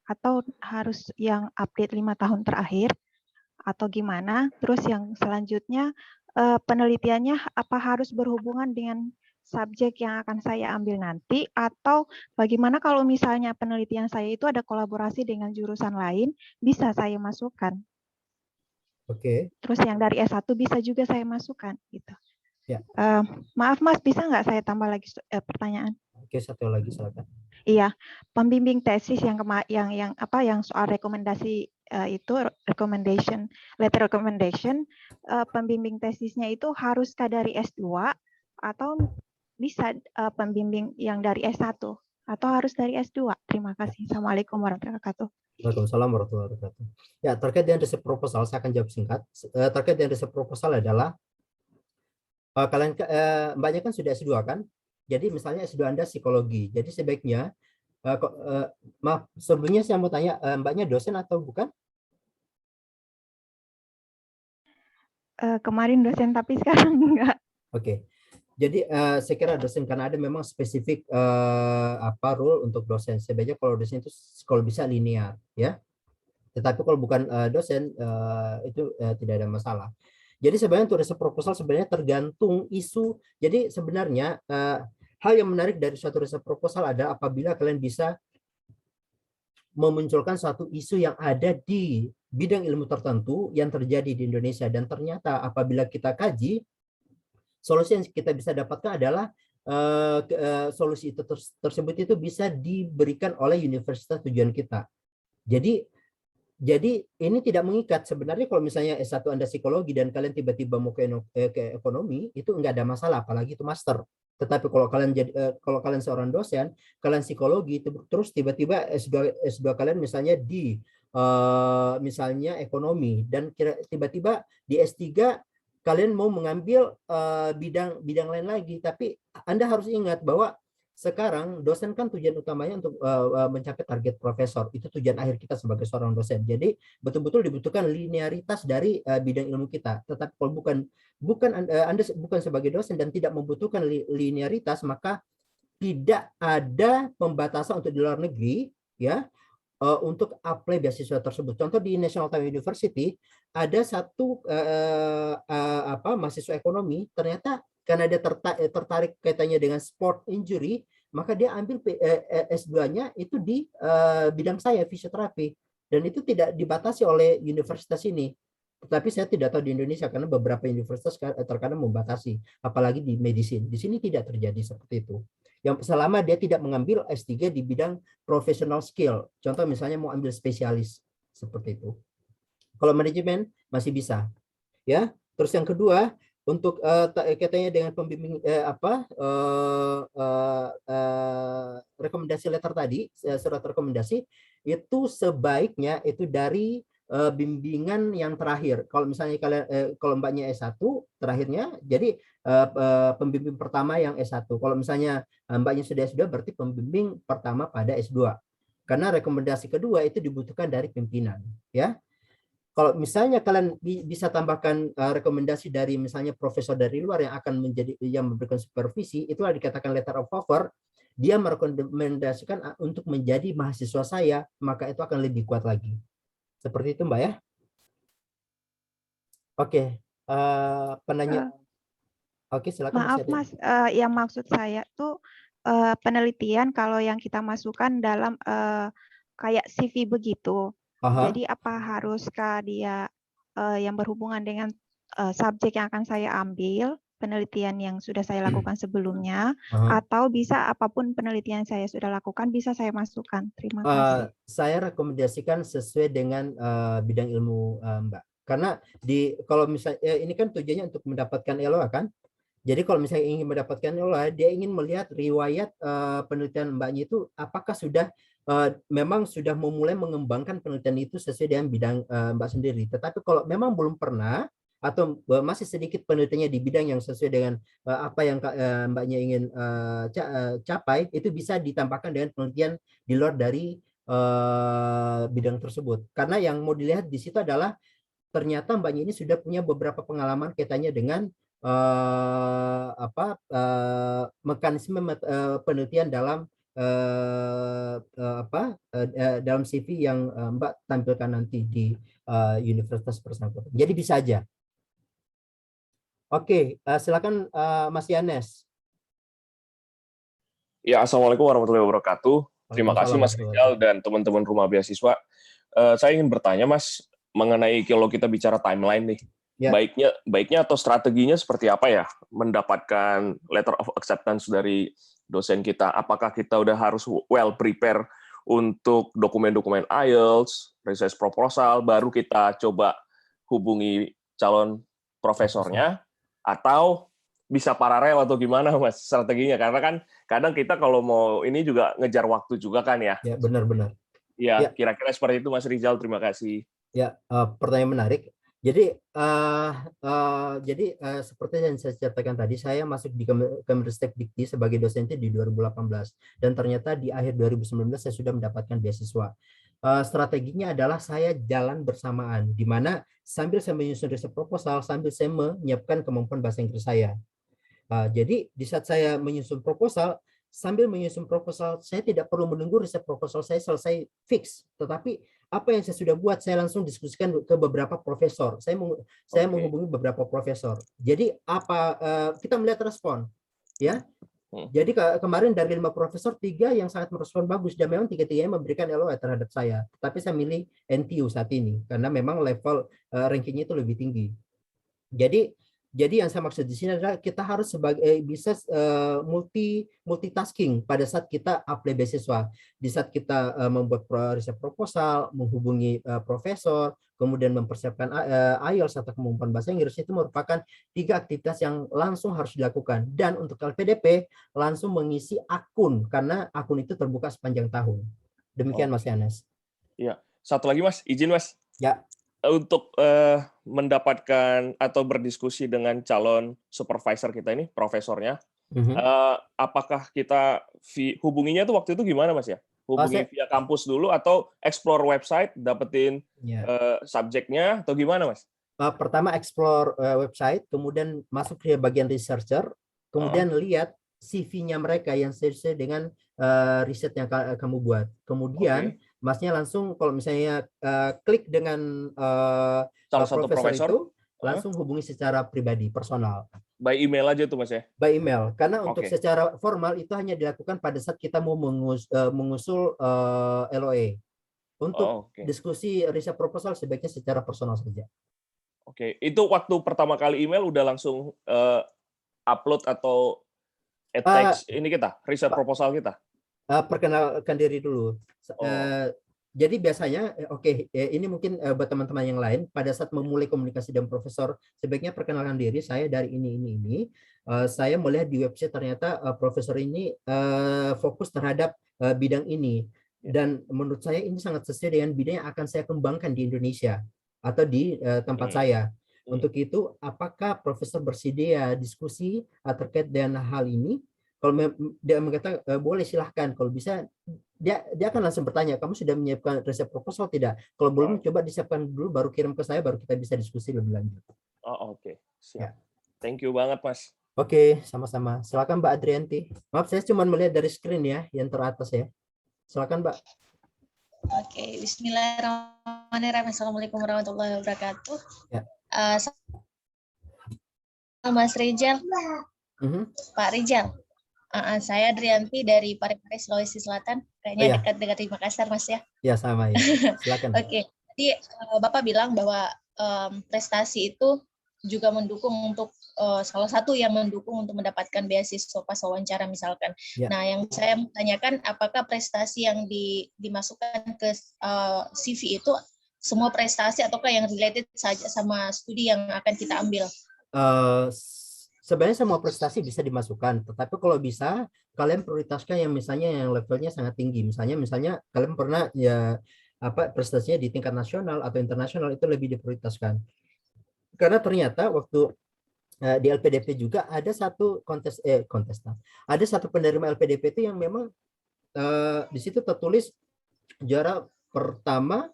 Atau harus yang update 5 tahun terakhir atau gimana? Terus yang selanjutnya penelitiannya apa harus berhubungan dengan subjek yang akan saya ambil nanti, atau bagaimana kalau misalnya penelitian saya itu ada kolaborasi dengan jurusan lain, bisa saya masukkan? Oke. Terus yang dari S1 bisa juga saya masukkan gitu. Ya. Maaf Mas, bisa nggak saya tambah lagi pertanyaan? Oke, satu lagi silakan. Iya, pembimbing tesis yang soal rekomendasi itu letter recommendation, pembimbing tesisnya itu haruskah dari S2 atau bisa pembimbing yang dari S1 atau harus dari S2? Terima kasih. Assalamualaikum warahmatullahi wabarakatuh. Waalaikumsalam warahmatullahi wabarakatuh. Ya, terkait dengan riset proposal, saya akan jawab singkat. Terkait dengan riset proposal adalah mbaknya kan sudah S2 kan? Jadi misalnya S2 Anda psikologi. Jadi sebaiknya maaf, sebelumnya saya mau tanya, mbaknya dosen atau bukan? Kemarin dosen tapi sekarang enggak. Oke. Jadi saya kira dosen karena ada memang spesifik rule untuk dosen. Sebaiknya kalau dosen itu kalau bisa linear, ya. Tetapi kalau bukan dosen itu tidak ada masalah. Jadi sebenarnya untuk riset proposal sebenarnya tergantung isu. Jadi sebenarnya hal yang menarik dari suatu riset proposal adalah apabila kalian bisa memunculkan suatu isu yang ada di bidang ilmu tertentu yang terjadi di Indonesia, dan ternyata apabila kita kaji, solusi yang kita bisa dapatkan adalah solusi itu tersebut itu bisa diberikan oleh universitas tujuan kita. Jadi ini tidak mengikat. Sebenarnya kalau misalnya S1 Anda psikologi dan kalian tiba-tiba mau ke ekonomi, itu enggak ada masalah, apalagi itu master. Tetapi kalau kalian seorang dosen, kalian psikologi, terus tiba-tiba S2 kalian misalnya di misalnya ekonomi, dan tiba-tiba di S3 kalian mau mengambil bidang lain lagi. Tapi Anda harus ingat bahwa sekarang dosen kan tujuan utamanya untuk mencapai target profesor. Itu tujuan akhir kita sebagai seorang dosen. Jadi betul-betul dibutuhkan linearitas dari bidang ilmu kita. Tetapi kalau Anda bukan sebagai dosen dan tidak membutuhkan linearitas, maka tidak ada pembatasan untuk di luar negeri, ya, untuk apply beasiswa tersebut. Contoh di National Time University ada satu mahasiswa ekonomi, ternyata karena dia tertarik kaitannya dengan sport injury, maka dia ambil S2-nya itu di bidang saya, fisioterapi, dan itu tidak dibatasi oleh universitas ini. Tetapi saya tidak tahu di Indonesia karena beberapa universitas terkadang membatasi, apalagi di medicine. Di sini tidak terjadi seperti itu. Yang selama dia tidak mengambil S3 di bidang professional skill. Contoh misalnya mau ambil spesialis seperti itu. Kalau manajemen masih bisa, ya. Terus yang kedua, untuk kaitannya dengan pembimbing rekomendasi letter tadi, surat rekomendasi itu sebaiknya itu dari bimbingan yang terakhir. Kalau misalnya kalau mbaknya S1 terakhirnya, jadi pembimbing pertama yang S1. Kalau misalnya mbaknya sudah S2, berarti pembimbing pertama pada S2. Karena rekomendasi kedua itu dibutuhkan dari pimpinan, ya. Kalau misalnya kalian bisa tambahkan rekomendasi dari misalnya profesor dari luar yang memberikan supervisi, itulah dikatakan letter of offer. Dia merekomendasikan untuk menjadi mahasiswa saya, maka itu akan lebih kuat lagi. Seperti itu, Mbak, ya. Oke, penanya. Oke, silakan. Maaf Mas, yang maksud saya tuh penelitian kalau yang kita masukkan dalam kayak CV begitu. Jadi apa haruskah dia yang berhubungan dengan subjek yang akan saya ambil, penelitian yang sudah saya lakukan sebelumnya, atau bisa apapun penelitian yang saya sudah lakukan bisa saya masukkan. Terima kasih. Saya rekomendasikan sesuai dengan bidang ilmu Mbak. Karena kalau misalnya ini kan tujuannya untuk mendapatkan LOA kan. Jadi kalau misalnya ingin mendapatkan LOA, dia ingin melihat riwayat penelitian Mbaknya itu apakah memang sudah memulai mengembangkan penelitian itu sesuai dengan bidang Mbak sendiri. Tetapi kalau memang belum pernah atau masih sedikit penelitiannya di bidang yang sesuai dengan apa yang Mbaknya ingin capai, itu bisa ditambahkan dengan penelitian di luar dari bidang tersebut. Karena yang mau dilihat di situ adalah ternyata Mbaknya ini sudah punya beberapa pengalaman kaitannya dengan mekanisme penelitian dalam dalam CV yang Mbak tampilkan nanti di universitas bersangkutan. Jadi bisa aja. Oke, silakan Mas Yanes. Ya, Assalamualaikum warahmatullahi wabarakatuh. Terima kasih Mas Rizal dan teman-teman Rumah Beasiswa. Saya ingin bertanya Mas, mengenai kalau kita bicara timeline nih. Baiknya atau strateginya seperti apa ya mendapatkan letter of acceptance dari dosen kita? Apakah kita udah harus well prepare untuk dokumen-dokumen IELTS, research proposal, baru kita coba hubungi calon profesornya, atau bisa paralel atau gimana Mas strateginya? Karena kan kadang kita kalau mau ini juga ngejar waktu juga kan ya. Ya, benar-benar. Ya, kira-kira seperti itu Mas Rizal, terima kasih. Ya, pertanyaan menarik. Jadi seperti yang saya ceritakan tadi, saya masuk di Kemenristek Dikti sebagai dosennya di 2018 dan ternyata di akhir 2019 saya sudah mendapatkan beasiswa. Strateginya adalah saya jalan bersamaan, di mana sambil saya menyusun riset proposal, sambil saya menyiapkan kemampuan bahasa Inggris saya. Jadi di saat saya menyusun proposal, sambil menyusun proposal, saya tidak perlu menunggu riset proposal saya selesai fix, tetapi apa yang saya sudah buat, saya langsung diskusikan ke beberapa profesor. Saya menghubungi beberapa profesor. Jadi kita melihat respon, ya. Jadi kemarin dari 5 profesor, 3 yang sangat merespon bagus, dan memang 3-tiganya memberikan LOI terhadap saya. Tapi saya milih NTU saat ini karena memang level rankingnya itu lebih tinggi. Jadi yang saya maksud di sini adalah kita harus bisa multitasking pada saat kita apply beasiswa. Di saat kita membuat riset proposal, menghubungi profesor, kemudian mempersiapkan IELTS atau kemampuan bahasa Inggris, itu merupakan 3 aktivitas yang langsung harus dilakukan. Dan untuk LPDP langsung mengisi akun karena akun itu terbuka sepanjang tahun. Demikian Mas Yanes. Iya, satu lagi Mas, izin Mas. Ya. Untuk mendapatkan atau berdiskusi dengan calon supervisor kita ini, profesornya, apakah kita hubunginya tuh waktu itu gimana Mas ya? Hubungi via kampus dulu atau explore website, dapetin subjeknya atau gimana Mas? Pertama explore website, kemudian masuk ke bagian researcher, kemudian lihat CV-nya mereka yang sesuai dengan riset yang kamu buat. Kemudian Masnya langsung kalau misalnya klik dengan salah satu profesor itu, langsung hubungi secara pribadi, personal. By email aja tuh Mas ya? By email, karena untuk secara formal itu hanya dilakukan pada saat kita mau mengusul LOE. Untuk diskusi riset proposal sebaiknya secara personal saja. Oke, itu waktu pertama kali email udah langsung upload atau attach ini kita, riset proposal kita? Perkenalkan diri dulu. Jadi biasanya, ini mungkin buat teman-teman yang lain, pada saat memulai komunikasi dengan profesor, sebaiknya perkenalkan diri, saya dari ini. Saya melihat di website ternyata profesor ini fokus terhadap bidang ini. Dan menurut saya ini sangat sesuai dengan bidang yang akan saya kembangkan di Indonesia atau di tempat saya. Untuk itu, apakah profesor bersedia diskusi terkait dengan hal ini? Kalau dia mengatakan boleh silahkan, kalau bisa dia akan langsung bertanya, kamu sudah menyiapkan riset proposal tidak? Kalau belum, coba disiapkan dulu, baru kirim ke saya, baru kita bisa diskusi lebih lanjut. Siap. Thank you banget Mas. Sama-sama. Silakan Mbak Adrianti. Maaf, saya cuma melihat dari screen ya, yang teratas ya. Silakan Mbak. Bismillahirrahmanirrahim. Assalamualaikum warahmatullahi wabarakatuh. Mas Rizal, Pak Rizal. Saya Adrianti dari Parepare, Sulawesi Selatan. Kayaknya dekat di Makassar, Mas ya? Ya, sama ya. Silakan. Jadi Bapak bilang bahwa prestasi itu juga mendukung untuk salah satu yang mendukung untuk mendapatkan beasiswa pas wawancara misalkan. Nah, yang saya mau tanyakan, apakah prestasi yang dimasukkan ke CV itu semua prestasi ataukah yang related saja sama studi yang akan kita ambil? Sebenarnya semua prestasi bisa dimasukkan, tetapi kalau bisa kalian prioritaskan yang misalnya yang levelnya sangat tinggi. Misalnya kalian pernah prestasinya di tingkat nasional atau internasional, itu lebih diprioritaskan. Karena ternyata waktu di LPDP juga ada satu kontestan, ada satu penerima LPDP itu yang memang di situ tertulis juara pertama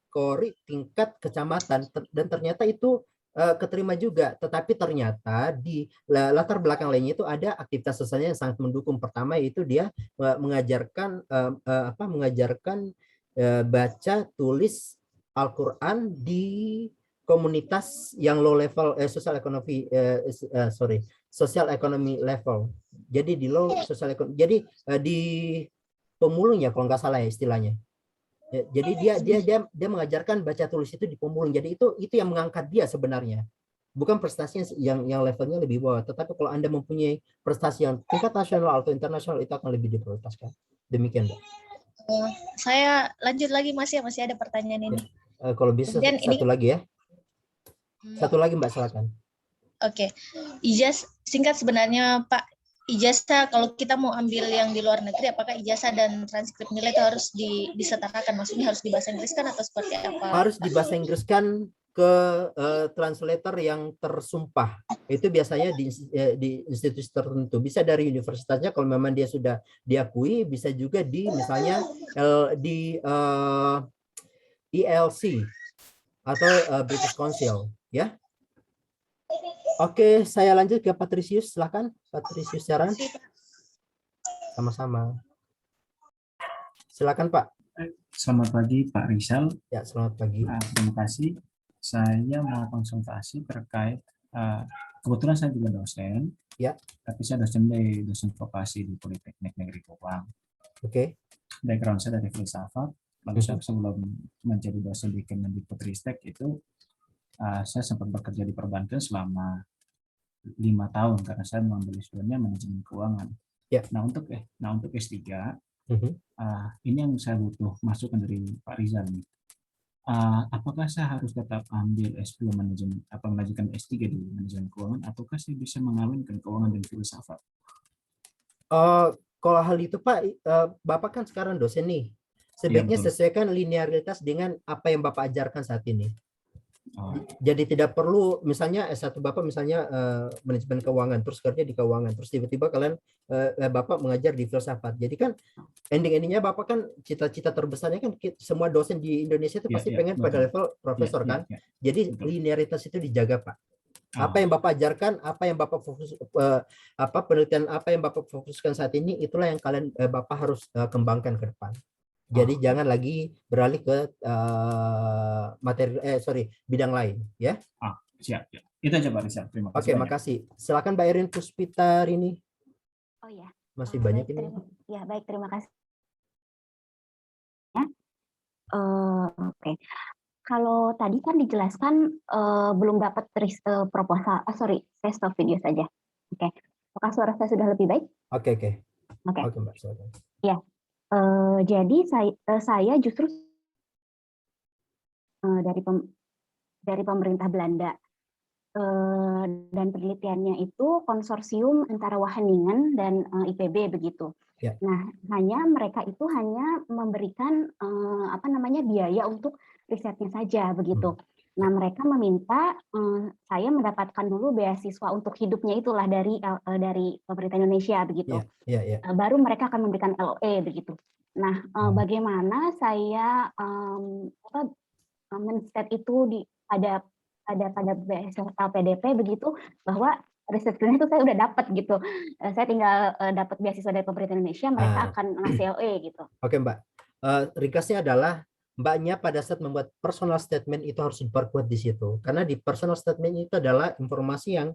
KORI tingkat kecamatan, dan ternyata itu keterima juga, tetapi ternyata di latar belakang lainnya itu ada aktivitas sosialnya yang sangat mendukung. Pertama yaitu dia mengajarkan baca tulis Al-Quran di komunitas yang low level social economy level. Jadi di low social economy, jadi di pemulung ya kalau nggak salah ya istilahnya. Ya, jadi dia mengajarkan baca tulis itu di pemulung. Jadi itu yang mengangkat dia sebenarnya. Bukan prestasinya yang levelnya lebih bawah, tetapi kalau Anda mempunyai prestasi yang tingkat nasional atau internasional itu akan lebih diprioritaskan. Demikian, Mbak. Saya lanjut lagi Mas ya, masih ada pertanyaan ini. Kalau bisa Kemudian satu lagi ya. Satu lagi Mbak, silakan. Oke. Ijazah singkat sebenarnya Pak. Ijazah kalau kita mau ambil yang di luar negeri, apakah ijazah dan transkrip nilai itu harus disetarakan? Maksudnya harus di bahasa Inggris kan atau seperti apa? Harus di bahasa Inggris kan ke translator yang tersumpah. Itu biasanya di institusi tertentu. Bisa dari universitasnya kalau memang dia sudah diakui, bisa juga di misalnya di ELC atau British Council, ya. Oke, saya lanjut ke Patricius, silakan Patricius Saran. Sama-sama. Silakan Pak. Selamat pagi Pak Rizal. Ya, selamat pagi. Terima kasih. Saya mau konsultasi terkait kebetulan saya juga dosen. Ya. Tapi saya dosen vokasi di Politeknik Negeri Keuangan. Oke. Background saya dari filsafat. Lalu saya sebelum menjadi dosen di Kemendikbudristek itu saya sempat bekerja di perbankan selama 5 tahun karena saya mengambil S2-nya manajemen keuangan. Ya. Nah untuk S3 ini yang saya butuh masukan dari Pak Rizal nih. Apakah saya harus tetap ambil S2 manajemen atau melanjutkan S3 di manajemen keuangan ataukah saya bisa mengawinkan keuangan dan filsafat? Kalau hal itu Pak, Bapak kan sekarang dosen nih. Sebaiknya sesuaikan linearitas dengan apa yang Bapak ajarkan saat ini. Jadi tidak perlu misalnya S1 Bapak misalnya manajemen keuangan terus kerja di keuangan terus tiba-tiba kalian Bapak mengajar di filsafat. Jadi kan ending-endingnya Bapak kan cita-cita terbesarnya kan semua dosen di Indonesia itu pasti pengen pada level profesor kan. Jadi linearitas itu dijaga Pak. Apa yang Bapak ajarkan, apa yang Bapak fokus penelitian apa yang Bapak fokuskan saat ini itulah yang kalian Bapak harus kembangkan ke depan. Jadi jangan lagi beralih ke bidang lain, ya. Siap. Itu aja Pak Rizal. Terima kasih. Oke, makasih. Silakan Mbak Erin Puspita ini. Oh ya. Masih banyak ini. Ya baik, terima kasih. Oke. Kalau tadi kan dijelaskan belum dapat proposal, saya stop video saja. Oke. Apakah suara saya sudah lebih baik? Oke. Oke Mbak, silakan. Ya. Jadi saya justru dari pemerintah Belanda dan penelitiannya itu konsorsium antara Wageningen dan IPB begitu. Ya. Nah, mereka itu hanya memberikan biaya untuk risetnya saja begitu. Nah, mereka meminta saya mendapatkan dulu beasiswa untuk hidupnya itulah dari pemerintah Indonesia begitu. Ya. Baru mereka akan memberikan LOE begitu. Nah, bagaimana saya men-state itu pada LPDP begitu bahwa risetnya itu saya udah dapat gitu. Saya tinggal dapat beasiswa dari pemerintah Indonesia, mereka akan ngasih LOE gitu. Oke, Mbak. Ringkasnya adalah Mbaknya pada saat membuat personal statement itu harus diperkuat di situ. Karena di personal statement itu adalah informasi yang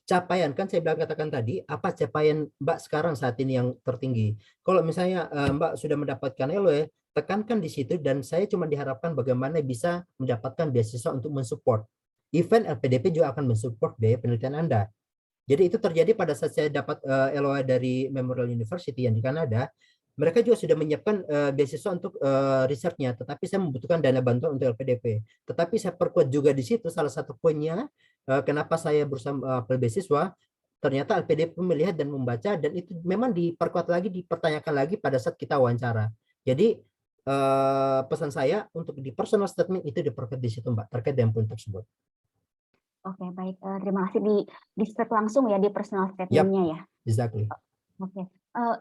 capaian, kan saya bilang katakan tadi, apa capaian Mbak sekarang saat ini yang tertinggi. Kalau misalnya Mbak sudah mendapatkan LOE, tekankan di situ dan saya cuma diharapkan bagaimana bisa mendapatkan beasiswa untuk mensupport. Event LPDP juga akan mensupport biaya penelitian Anda. Jadi itu terjadi pada saat saya dapat LOE dari Memorial University yang di Kanada. Mereka juga sudah menyiapkan beasiswa untuk risetnya, tetapi saya membutuhkan dana bantuan untuk LPDP. Tetapi saya perkuat juga di situ salah satu poinnya kenapa saya berusaha beasiswa. Ternyata LPDP melihat dan membaca dan itu memang diperkuat lagi, dipertanyakan lagi pada saat kita wawancara. Jadi pesan saya untuk di personal statement itu diperkuat di situ Mbak terkait dengan poin tersebut. Oke, baik. Terima kasih di state langsung ya di personal statement-nya ya. Exactly. Oke.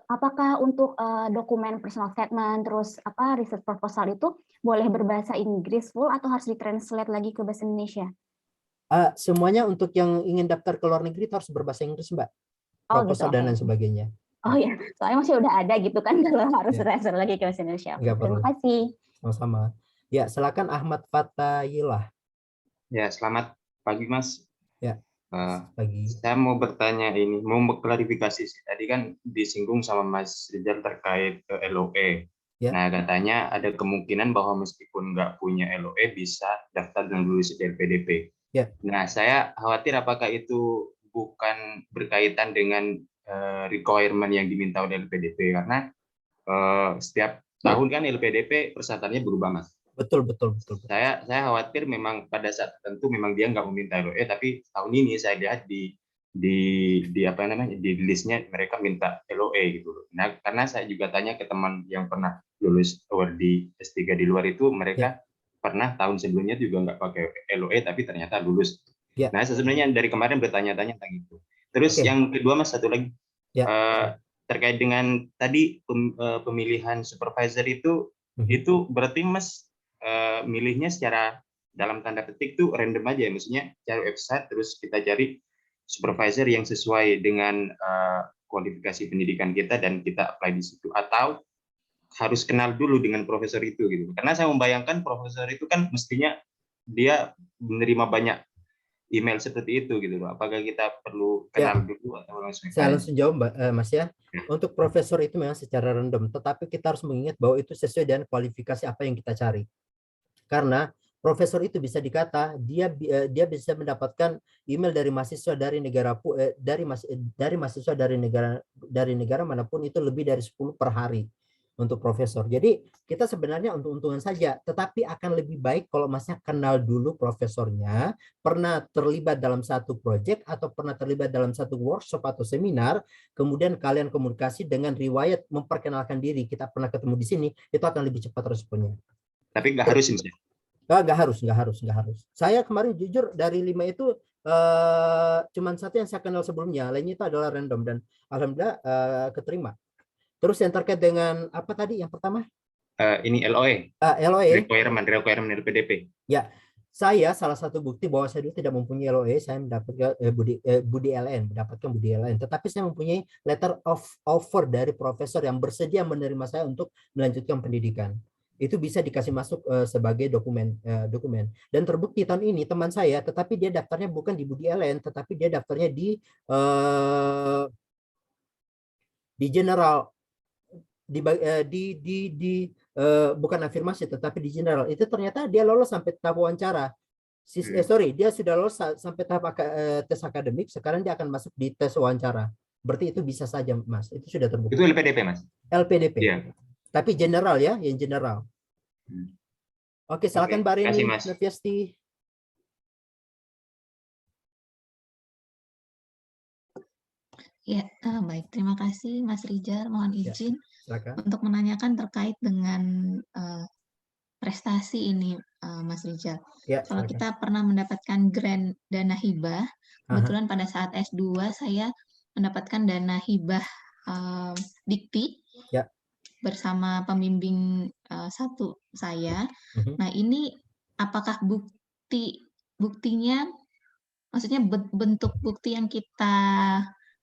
Apakah untuk dokumen personal statement terus research proposal itu boleh berbahasa Inggris full atau harus ditranslate lagi ke bahasa Indonesia? Semuanya untuk yang ingin daftar ke luar negeri itu harus berbahasa Inggris Mbak. Proposal dan lain sebagainya. Oh ya, soalnya masih udah ada gitu kan kalau harus translate lagi ke bahasa Indonesia. Terima kasih. Sama-sama. Ya, silakan Ahmad Fatayillah. Ya, selamat pagi Mas. Ya. Pagi. Saya mau bertanya mau klarifikasi sih. Tadi kan disinggung sama Mas Rizal terkait LOE. Ya. Nah, katanya ada kemungkinan bahwa meskipun nggak punya LOE bisa daftar dan lulus di LPDP. Ya. Nah, saya khawatir apakah itu bukan berkaitan dengan requirement yang diminta oleh LPDP, karena setiap tahun kan LPDP persyaratannya berubah, Mas. Betul. Saya khawatir memang pada saat tertentu memang dia nggak meminta LOE, tapi tahun ini saya lihat di apa namanya, di listnya mereka minta LOE gitu loh. Nah, karena saya juga tanya ke teman yang pernah lulus di S3 di luar itu, mereka pernah tahun sebelumnya juga nggak pakai LOE tapi ternyata lulus. Nah, sebenarnya dari kemarin bertanya-tanya tentang itu. Terus yang kedua, Mas, satu lagi terkait dengan tadi pemilihan supervisor itu berarti Mas milihnya secara dalam tanda petik tuh random aja ya, maksudnya cari website terus kita cari supervisor yang sesuai dengan kualifikasi pendidikan kita dan kita apply di situ, atau harus kenal dulu dengan profesor itu gitu. Karena saya membayangkan profesor itu kan mestinya dia menerima banyak email seperti itu gitu loh. Apakah kita perlu kenal dulu atau langsung? Saya langsung jawab, Mas ya. Untuk profesor itu memang secara random, tetapi kita harus mengingat bahwa itu sesuai dengan kualifikasi apa yang kita cari. Karena profesor itu bisa dikata dia bisa mendapatkan email dari mahasiswa dari negara mahasiswa dari negara manapun itu lebih dari 10 per hari untuk profesor. Jadi kita sebenarnya untung-untungan saja, tetapi akan lebih baik kalau Masnya kenal dulu profesornya, pernah terlibat dalam satu proyek atau pernah terlibat dalam satu workshop atau seminar, kemudian kalian komunikasi dengan riwayat memperkenalkan diri, kita pernah ketemu di sini, itu akan lebih cepat responnya. Tapi nggak harus ini. Nggak harus. Saya kemarin jujur dari 5 itu cuman satu yang saya kenal sebelumnya, lainnya itu adalah random dan alhamdulillah keterima. Terus yang terkait dengan apa tadi yang pertama? Ini LOE. LOE. Requirement LPDP. Ya, saya salah satu bukti bahwa saya dulu tidak mempunyai LOE, saya mendapatkan Budi LN, tetapi saya mempunyai letter of offer dari profesor yang bersedia menerima saya untuk melanjutkan pendidikan. Itu bisa dikasih masuk sebagai dokumen. Dan terbukti tahun ini teman saya, tetapi dia daftarnya bukan di Budi LN, tetapi dia daftarnya di general, bukan afirmasi, tetapi di general. Itu ternyata dia lolos sampai tahap wawancara. Dia sudah lolos sampai tahap tes akademik, sekarang dia akan masuk di tes wawancara. Berarti itu bisa saja, Mas. Itu sudah terbukti. Itu LPDP, Mas? LPDP. Yeah. Tapi general ya, yang general. Oke, silakan Mbak Rini Noviasti. Ya, baik. Terima kasih Mas Rijal. Mohon izin untuk menanyakan terkait dengan prestasi ini, Mas Rijal. Ya, kalau kita pernah mendapatkan grant dana hibah, kebetulan pada saat S2 saya mendapatkan dana hibah Dikti bersama pembimbing satu saya. Nah, ini apakah buktinya, maksudnya bentuk bukti yang kita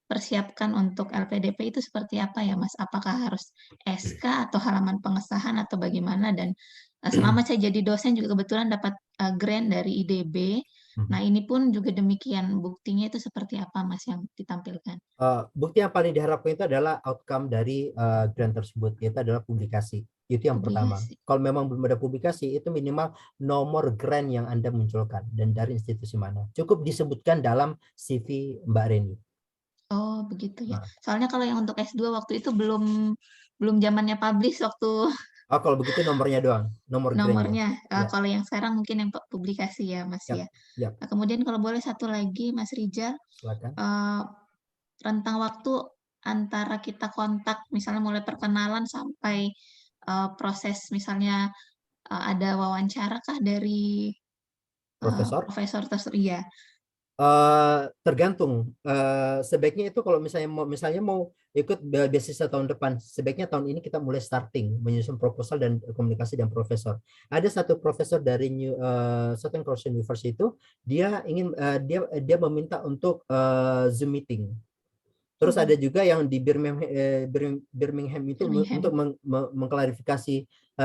persiapkan untuk LPDP itu seperti apa ya, Mas? Apakah harus SK atau halaman pengesahan atau bagaimana? Dan selama saya jadi dosen juga kebetulan dapat grant dari IDB. Nah, ini pun juga demikian. Buktinya itu seperti apa, Mas, yang ditampilkan? Bukti yang paling diharapkan itu adalah outcome dari grant tersebut, yaitu adalah publikasi. Itu yang pertama. Kalau memang belum ada publikasi, itu minimal nomor grant yang Anda munculkan dan dari institusi mana. Cukup disebutkan dalam CV Mbak Reni. Oh, begitu ya. Soalnya kalau yang untuk S2 waktu itu belum zamannya publish waktu. Oh, kalau begitu nomornya doang, nomornya. Kalau yang sekarang mungkin yang publikasi ya, Mas ya. Nah, kemudian kalau boleh satu lagi, Mas Rijal. Silakan. Rentang waktu antara kita kontak, misalnya mulai perkenalan sampai proses misalnya ada wawancara kah dari profesor tersebut ya? Tergantung. Sebaiknya itu kalau misalnya mau ikut beasiswa tahun depan, sebaiknya tahun ini kita mulai starting menyusun proposal dan komunikasi dengan profesor. Ada satu profesor dari Southern Cross University itu dia ingin dia meminta untuk Zoom meeting. Terus ada juga yang di Birmingham itu untuk mengklarifikasi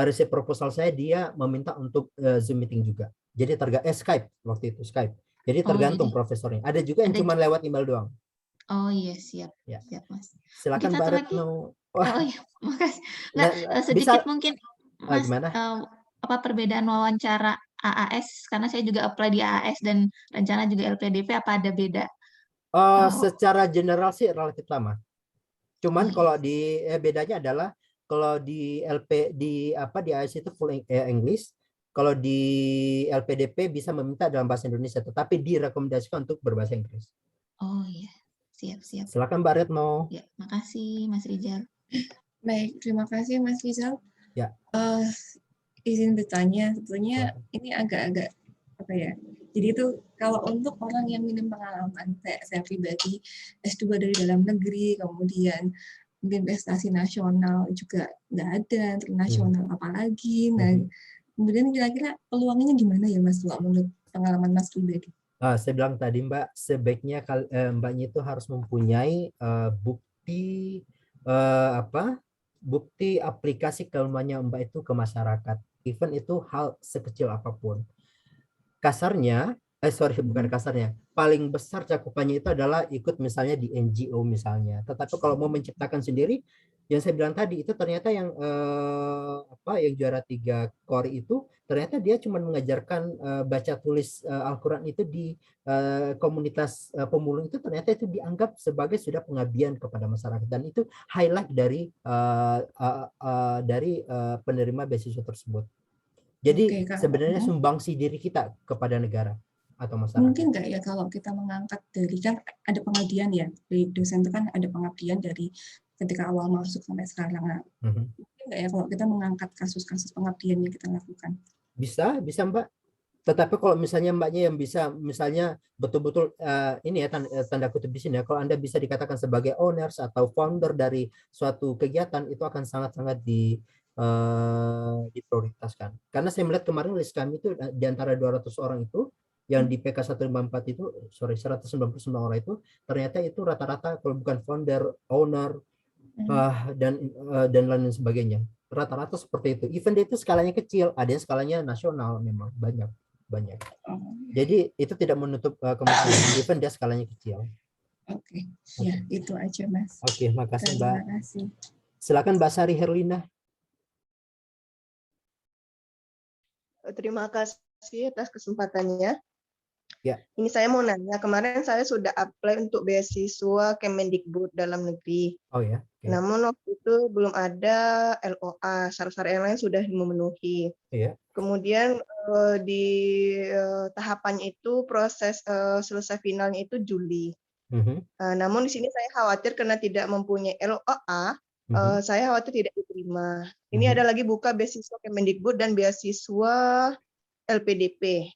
riset proposal saya, dia meminta untuk Zoom meeting juga. Jadi Skype waktu itu, Skype. Jadi tergantung profesornya. Ada juga yang cuma lewat email doang. Oh iya, siap. Ya. Siap, Mas. Silakan Mbak Retno. Oh iya, makasih. Nggak, sedikit mungkin Mas, apa perbedaan wawancara AAS, karena saya juga apply di AAS dan rencana juga LPDP, apa ada beda? Secara general sih relatif sama. Cuman kalau di bedanya adalah kalau di di AAS itu full English, kalau di LPDP bisa meminta dalam bahasa Indonesia, tetapi direkomendasikan untuk berbahasa Inggris. Oh iya, siap. Silakan Mbak Retno. Ya, makasih Mas Rizal. Baik, terima kasih Mas Rizal. Ya. Izin bertanya, sebetulnya ini agak-agak apa ya? Jadi itu kalau untuk orang yang minim pengalaman, saya pribadi S2 dari dalam negeri, kemudian mungkin prestasi nasional juga nggak ada, internasional apalagi. Nah, kemudian kira-kira peluangnya gimana ya Mas, menurut pengalaman Mas pribadi? Saya bilang tadi Mbak, sebaiknya Mbaknya itu harus mempunyai bukti bukti aplikasi keilmuannya Mbak itu ke masyarakat. Even itu hal sekecil apapun. Kasarnya, bukan kasarnya, paling besar cakupannya itu adalah ikut misalnya di NGO misalnya. Tetapi kalau mau menciptakan sendiri, yang saya bilang tadi itu ternyata yang yang juara 3 core itu ternyata dia cuma mengajarkan baca tulis Al-Quran itu di komunitas pemulung itu, ternyata itu dianggap sebagai sudah pengabdian kepada masyarakat, dan itu highlight dari penerima beasiswa tersebut. Jadi sebenarnya sumbangsi diri kita kepada negara atau masyarakat. Mungkin nggak ya kalau kita mengangkat dari, kan ada pengabdian ya, di dosen itu kan ada pengabdian dari ketika awal masuk sampai sekarang. Mungkin nggak ya kalau kita mengangkat kasus-kasus pengabdian yang kita lakukan? Bisa Mbak. Tetapi kalau misalnya Mbaknya yang bisa, misalnya betul-betul ini ya tanda kutip di sini ya, kalau Anda bisa dikatakan sebagai owners atau founder dari suatu kegiatan, itu akan sangat-sangat diprioritaskan. Karena saya melihat kemarin list kami itu di antara 200 orang itu yang di PK 154 itu, 199 orang itu ternyata itu rata-rata kalau bukan founder, owner, dan lain sebagainya. Rata-rata seperti itu. Event itu skalanya kecil, ada yang skalanya nasional, memang banyak. Jadi itu tidak menutup kemungkinan event dia skalanya kecil. Oke. Ya, itu aja Mas. Oke, makasih Mbak. Terima kasih. Silakan Mbak Sari Herlina. Terima kasih atas kesempatannya. Ya. Ini saya mau nanya, kemarin saya sudah apply untuk beasiswa Kemendikbud dalam negeri. Oh ya. Okay. Namun waktu itu belum ada LOA, syarat-syarat yang lain sudah memenuhi. Iya. Kemudian di tahapannya itu proses selesai finalnya itu Juli. Namun di sini saya khawatir karena tidak mempunyai LOA, saya khawatir tidak diterima. Ini ada lagi buka beasiswa Kemendikbud dan beasiswa LPDP,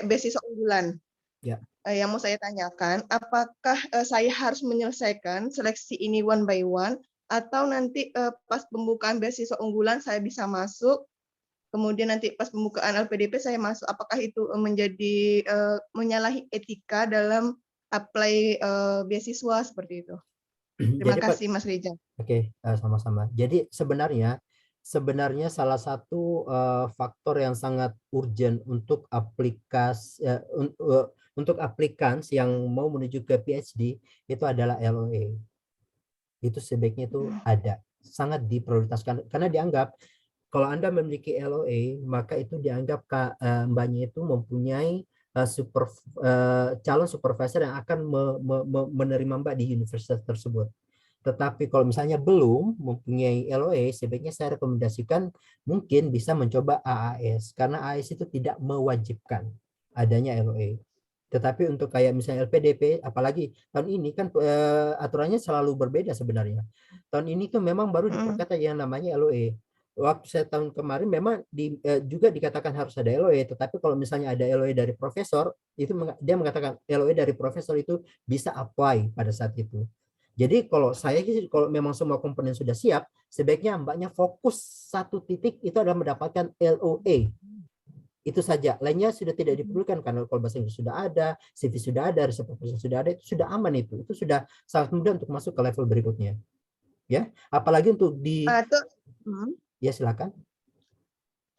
beasiswa unggulan. Ya. Yang mau saya tanyakan, apakah saya harus menyelesaikan seleksi ini one by one, atau nanti pas pembukaan beasiswa unggulan saya bisa masuk, kemudian nanti pas pembukaan LPDP saya masuk, apakah itu menjadi menyalahi etika dalam apply beasiswa seperti itu? Terima kasih Mas Rizal. Oke, sama-sama. Jadi sebenarnya salah satu faktor yang sangat urgent untuk aplikans yang mau menuju ke PhD itu adalah LOA. Itu sebaiknya itu ada, sangat diprioritaskan karena dianggap kalau Anda memiliki LOA maka itu dianggap Mbaknya itu mempunyai calon supervisor yang akan menerima Mbak di universitas tersebut. Tetapi kalau misalnya belum mempunyai LOA, sebaiknya saya rekomendasikan mungkin bisa mencoba AAS, karena AAS itu tidak mewajibkan adanya LOA. Tetapi untuk kayak misalnya LPDP, apalagi tahun ini kan aturannya selalu berbeda sebenarnya. Tahun ini tuh memang baru diperkata yang namanya LOA. Waktu saya tahun kemarin memang juga dikatakan harus ada LOA, tetapi kalau misalnya ada LOA dari profesor, itu dia mengatakan LOA dari profesor itu bisa apply pada saat itu. Jadi kalau memang semua komponen sudah siap, sebaiknya Mbaknya fokus satu titik itu adalah mendapatkan LOA. Itu saja. Lainnya sudah tidak diperlukan karena kalau bahasa Inggris sudah ada, CV sudah ada, riset proposal sudah ada, itu sudah aman itu. Itu sudah sangat mudah untuk masuk ke level berikutnya. Ya, apalagi untuk ya silakan.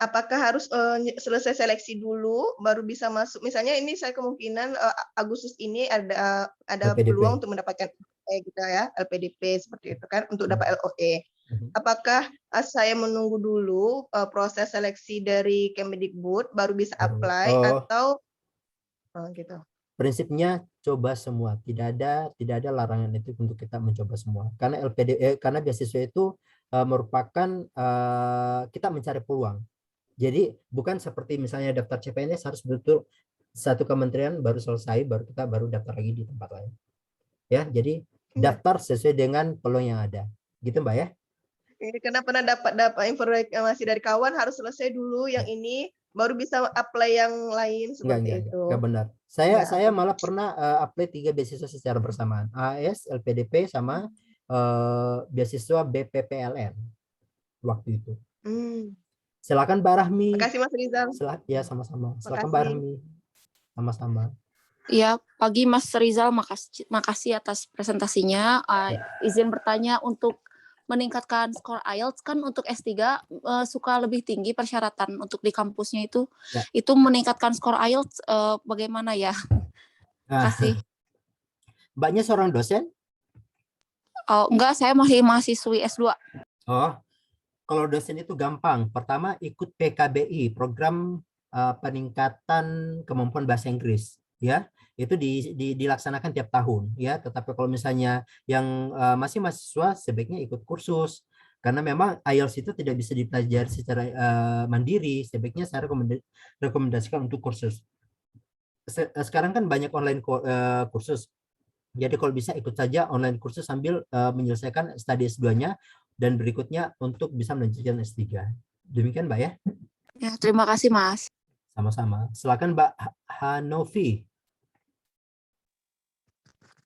Apakah harus selesai seleksi dulu baru bisa masuk? Misalnya ini saya kemungkinan Agustus ini ada peluang untuk mendapatkan gitu ya, LPDP seperti itu kan untuk dapat LOE. Apakah saya menunggu dulu proses seleksi dari Kemdikbud baru bisa apply atau gitu? Prinsipnya coba semua, tidak ada larangan itu untuk kita mencoba semua. Karena karena beasiswa itu merupakan kita mencari peluang. Jadi bukan seperti misalnya daftar CPNS harus betul satu kementerian baru selesai, baru daftar lagi di tempat lain. Ya, jadi daftar sesuai dengan peluang yang ada. Gitu Mbak ya? Karena pernah dapat informasi dari kawan harus selesai dulu yang ini baru bisa apply yang lain seperti itu. Enggak benar. Saya malah pernah apply 3 beasiswa secara bersamaan. AS, LPDP sama beasiswa BPPLN waktu itu. Silakan Mbak Rahmi. Terima kasih Mas Rizal. Ya, sama-sama. Silakan Mbak Rahmi. Sama-sama. Ya, pagi Mas Rizal, makasih atas presentasinya. Izin bertanya, untuk meningkatkan skor IELTS kan untuk S3 suka lebih tinggi persyaratan untuk di kampusnya itu. Ya. Itu meningkatkan skor IELTS bagaimana ya? Kasih. Mbaknya seorang dosen? Oh, enggak, saya masih mahasiswi S2. Oh, kalau dosen itu gampang. Pertama ikut PKBI, program peningkatan kemampuan bahasa Inggris, ya. Itu dilaksanakan tiap tahun, ya. Tetapi kalau misalnya yang masih mahasiswa sebaiknya ikut kursus, karena memang IELTS itu tidak bisa dipelajari secara mandiri. Sebaiknya saya rekomendasikan untuk kursus. Sekarang kan banyak online kursus, jadi kalau bisa ikut saja online kursus sambil menyelesaikan studi S2-nya dan berikutnya untuk bisa melanjutkan S3. Demikian Mbak ya. Ya, terima kasih Mas. Sama-sama. Silakan Mbak Hanovi.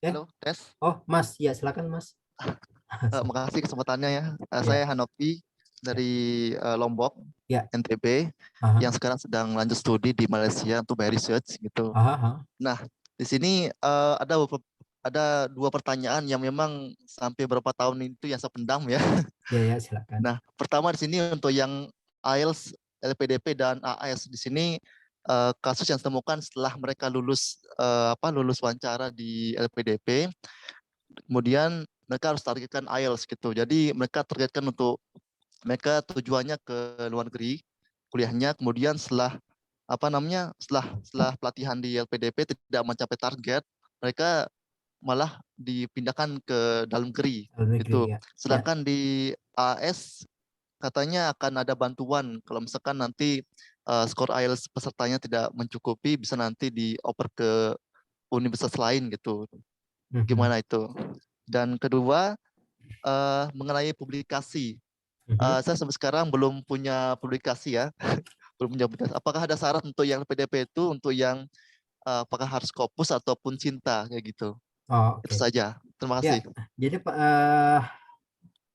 Halo, Tes. Oh, Mas. Ya, silakan Mas. Makasih kesempatannya ya. Saya Hanovi dari Lombok, NTB, yang sekarang sedang lanjut studi di Malaysia untuk research gitu. Nah, di sini ada 2 pertanyaan yang memang sampai berapa tahun itu yang saya pendam ya. Ya, silakan. Nah, pertama di sini untuk yang IELTS, LPDP dan AS di sini kasus yang ditemukan setelah mereka lulus wawancara di LPDP, kemudian mereka harus targetkan IELTS gitu. Jadi mereka targetkan untuk mereka tujuannya ke luar negeri kuliahnya, kemudian setelah setelah pelatihan di LPDP tidak mencapai target, mereka malah dipindahkan ke dalam negeri gitu. Ya. Sedangkan di AS katanya akan ada bantuan kalau misalkan nanti skor IELTS pesertanya tidak mencukupi, bisa nanti dioper ke universitas lain gitu. Gimana itu? Dan kedua, mengenai publikasi. Saya sampai sekarang belum punya publikasi ya. Belum punya publikasi. Apakah ada syarat untuk yang PDP itu untuk yang apakah harus Scopus ataupun Cinta kayak gitu? Oh, itu saja. Terima kasih. Ya, jadi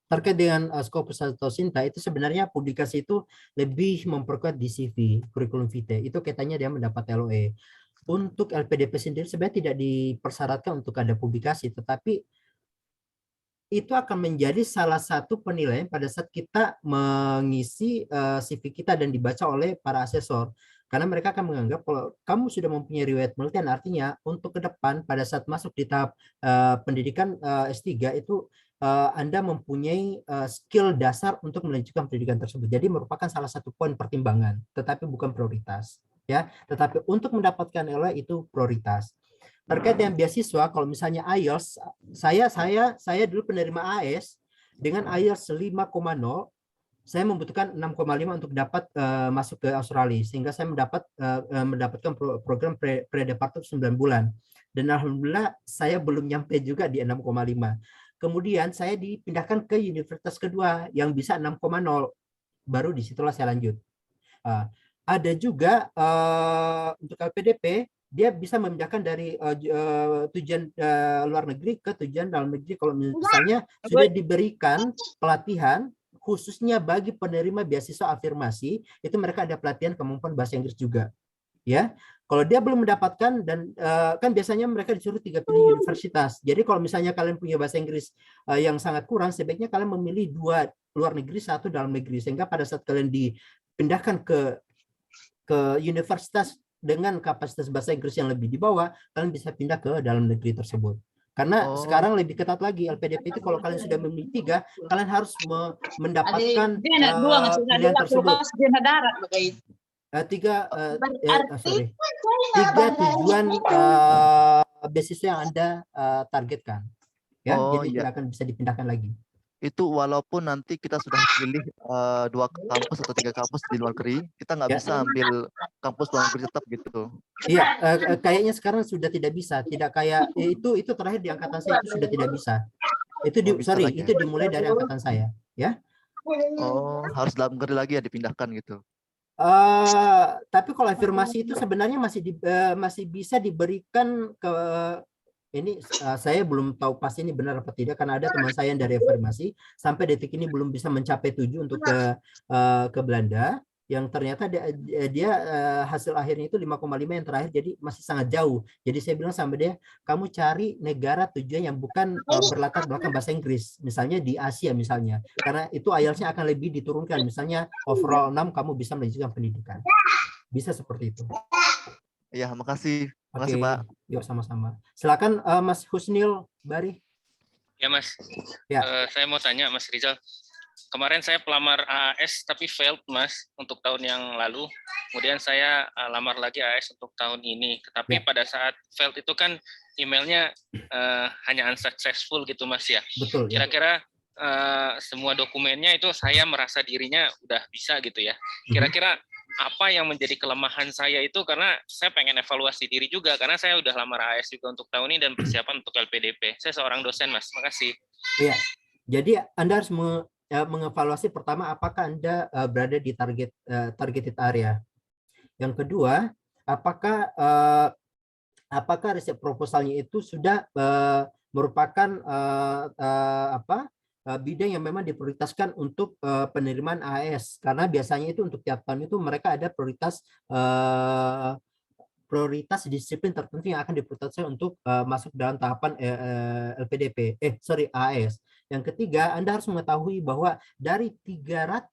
terkait dengan Scopus atau Cinta itu sebenarnya publikasi itu lebih memperkuat di CV, kurikulum vitae. Itu kaitannya dia mendapat LOE. Untuk LPDP sendiri sebenarnya tidak dipersyaratkan untuk ada publikasi, tetapi itu akan menjadi salah satu penilaian pada saat kita mengisi CV kita dan dibaca oleh para asesor. Karena mereka akan menganggap kalau kamu sudah mempunyai riwayat penelitian, artinya untuk ke depan pada saat masuk di tahap pendidikan S3 itu Anda mempunyai skill dasar untuk melanjutkan pendidikan tersebut. Jadi merupakan salah satu poin pertimbangan, tetapi bukan prioritas. Ya, tetapi untuk mendapatkan LOE itu prioritas. Terkait dengan beasiswa, kalau misalnya IELTS, saya dulu penerima AS dengan IELTS 5,0, saya membutuhkan 6,5 untuk dapat masuk ke Australia, sehingga saya mendapatkan program pre-departure 9 bulan. Dan alhamdulillah saya belum nyampe juga di 6,5. Kemudian saya dipindahkan ke universitas kedua yang bisa 6,0, baru disitulah saya lanjut. Ada juga untuk LPDP, dia bisa memindahkan dari tujuan luar negeri ke tujuan dalam negeri kalau misalnya sudah diberikan pelatihan khususnya bagi penerima beasiswa afirmasi, itu mereka ada pelatihan kemampuan bahasa Inggris juga. Ya, kalau dia belum mendapatkan dan kan biasanya mereka disuruh 3 pilih universitas. Jadi kalau misalnya kalian punya bahasa Inggris yang sangat kurang, sebaiknya kalian memilih 2 luar negeri, 1 dalam negeri, sehingga pada saat kalian dipindahkan ke universitas dengan kapasitas bahasa Inggris yang lebih di bawah, kalian bisa pindah ke dalam negeri tersebut. Karena sekarang lebih ketat lagi LPDP itu, kalau kalian sudah memilih 3, kalian harus mendapatkan pilihan tersebut. 3 tujuan beasiswa yang Anda targetkan, ya. Jadi tidak akan bisa dipindahkan lagi. Itu walaupun nanti kita sudah pilih 2 kampus atau 3 kampus di luar negeri, kita nggak bisa ambil kampus luar negeri tetap gitu. Iya, kayaknya sekarang sudah tidak bisa. Tidak kayak itu terakhir di angkatan saya itu sudah tidak bisa. Itu itu dimulai dari angkatan saya, ya. Oh, harus dalam negeri lagi ya dipindahkan gitu. Tapi kalau afirmasi itu sebenarnya masih bisa diberikan ke ini, saya belum tahu pasti ini benar apa tidak, karena ada teman saya yang dari afirmasi sampai detik ini belum bisa mencapai 7 untuk ke Belanda, yang ternyata dia hasil akhirnya itu 5,5 yang terakhir, jadi masih sangat jauh. Jadi saya bilang sama dia, kamu cari negara tujuan yang bukan berlatar belakang bahasa Inggris, misalnya di Asia misalnya, karena itu IELTS-nya akan lebih diturunkan, misalnya overall 6 kamu bisa melanjutkan pendidikan, bisa seperti itu. Ya, makasih. Oke, Pak. yuk sama-sama. Silakan Mas Husnil Bari. Ya Mas, ya. Saya mau tanya Mas Rizal. Kemarin saya pelamar AAS tapi failed Mas untuk tahun yang lalu. Kemudian saya lamar lagi AAS untuk tahun ini. Tetapi pada saat failed itu kan emailnya hanya unsuccessful gitu Mas ya. Betul. Kira-kira semua dokumennya itu saya merasa dirinya udah bisa gitu ya. Kira-kira apa yang menjadi kelemahan saya itu, karena saya pengen evaluasi diri juga, karena saya udah lamar AS juga untuk tahun ini dan persiapan untuk LPDP. Saya seorang dosen, Mas. Makasih. Iya. Jadi Anda harus mengevaluasi pertama apakah Anda berada di targeted area. Yang kedua, apakah riset proposalnya itu sudah merupakan bidang yang memang diprioritaskan untuk penerimaan AS, karena biasanya itu untuk tiap tahun itu mereka ada prioritas disiplin tertentu yang akan diprioritaskan untuk masuk dalam tahapan AS. Yang ketiga, Anda harus mengetahui bahwa dari 300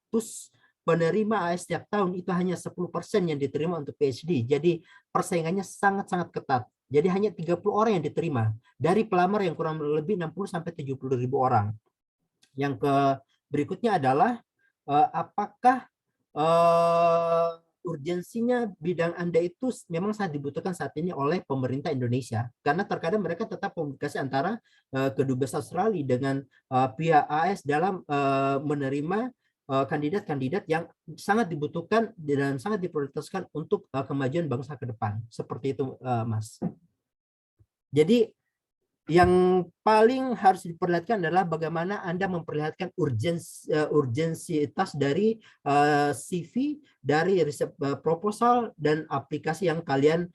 penerima AS setiap tahun itu hanya 10% yang diterima untuk PhD. Jadi persaingannya sangat-sangat ketat. Jadi hanya 30 orang yang diterima dari pelamar yang kurang lebih 60 sampai 70.000 orang. Yang berikutnya adalah apakah urgensinya bidang Anda itu memang sangat dibutuhkan saat ini oleh pemerintah Indonesia, karena terkadang mereka tetap komunikasi antara kedubes Australia dengan pihak AS dalam menerima kandidat-kandidat yang sangat dibutuhkan dan sangat diprioritaskan untuk kemajuan bangsa ke depan. Seperti itu, Mas. Jadi yang paling harus diperlihatkan adalah bagaimana Anda memperlihatkan urgensitas dari CV, dari riset proposal dan aplikasi yang kalian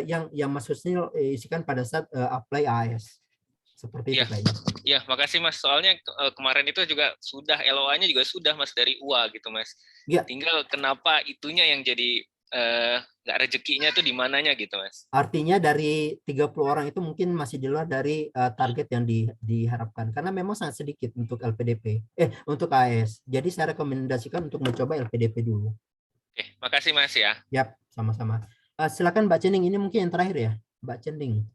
yang Mas Husnil isikan pada saat apply AS. Seperti itu kayaknya. Ya, makasih Mas. Soalnya kemarin itu juga sudah LOA-nya juga sudah Mas dari UA gitu Mas. Ya. Tinggal kenapa itunya yang jadi nggak rezekinya tuh di mananya gitu Mas. Artinya dari 30 orang itu mungkin masih di luar dari target yang diharapkan, karena memang sangat sedikit untuk LPDP untuk AS. Jadi saya rekomendasikan untuk mencoba LPDP dulu. Oke, makasih Mas ya. Yap, sama-sama. Silakan Mbak Cening, ini mungkin yang terakhir ya, Mbak Cening.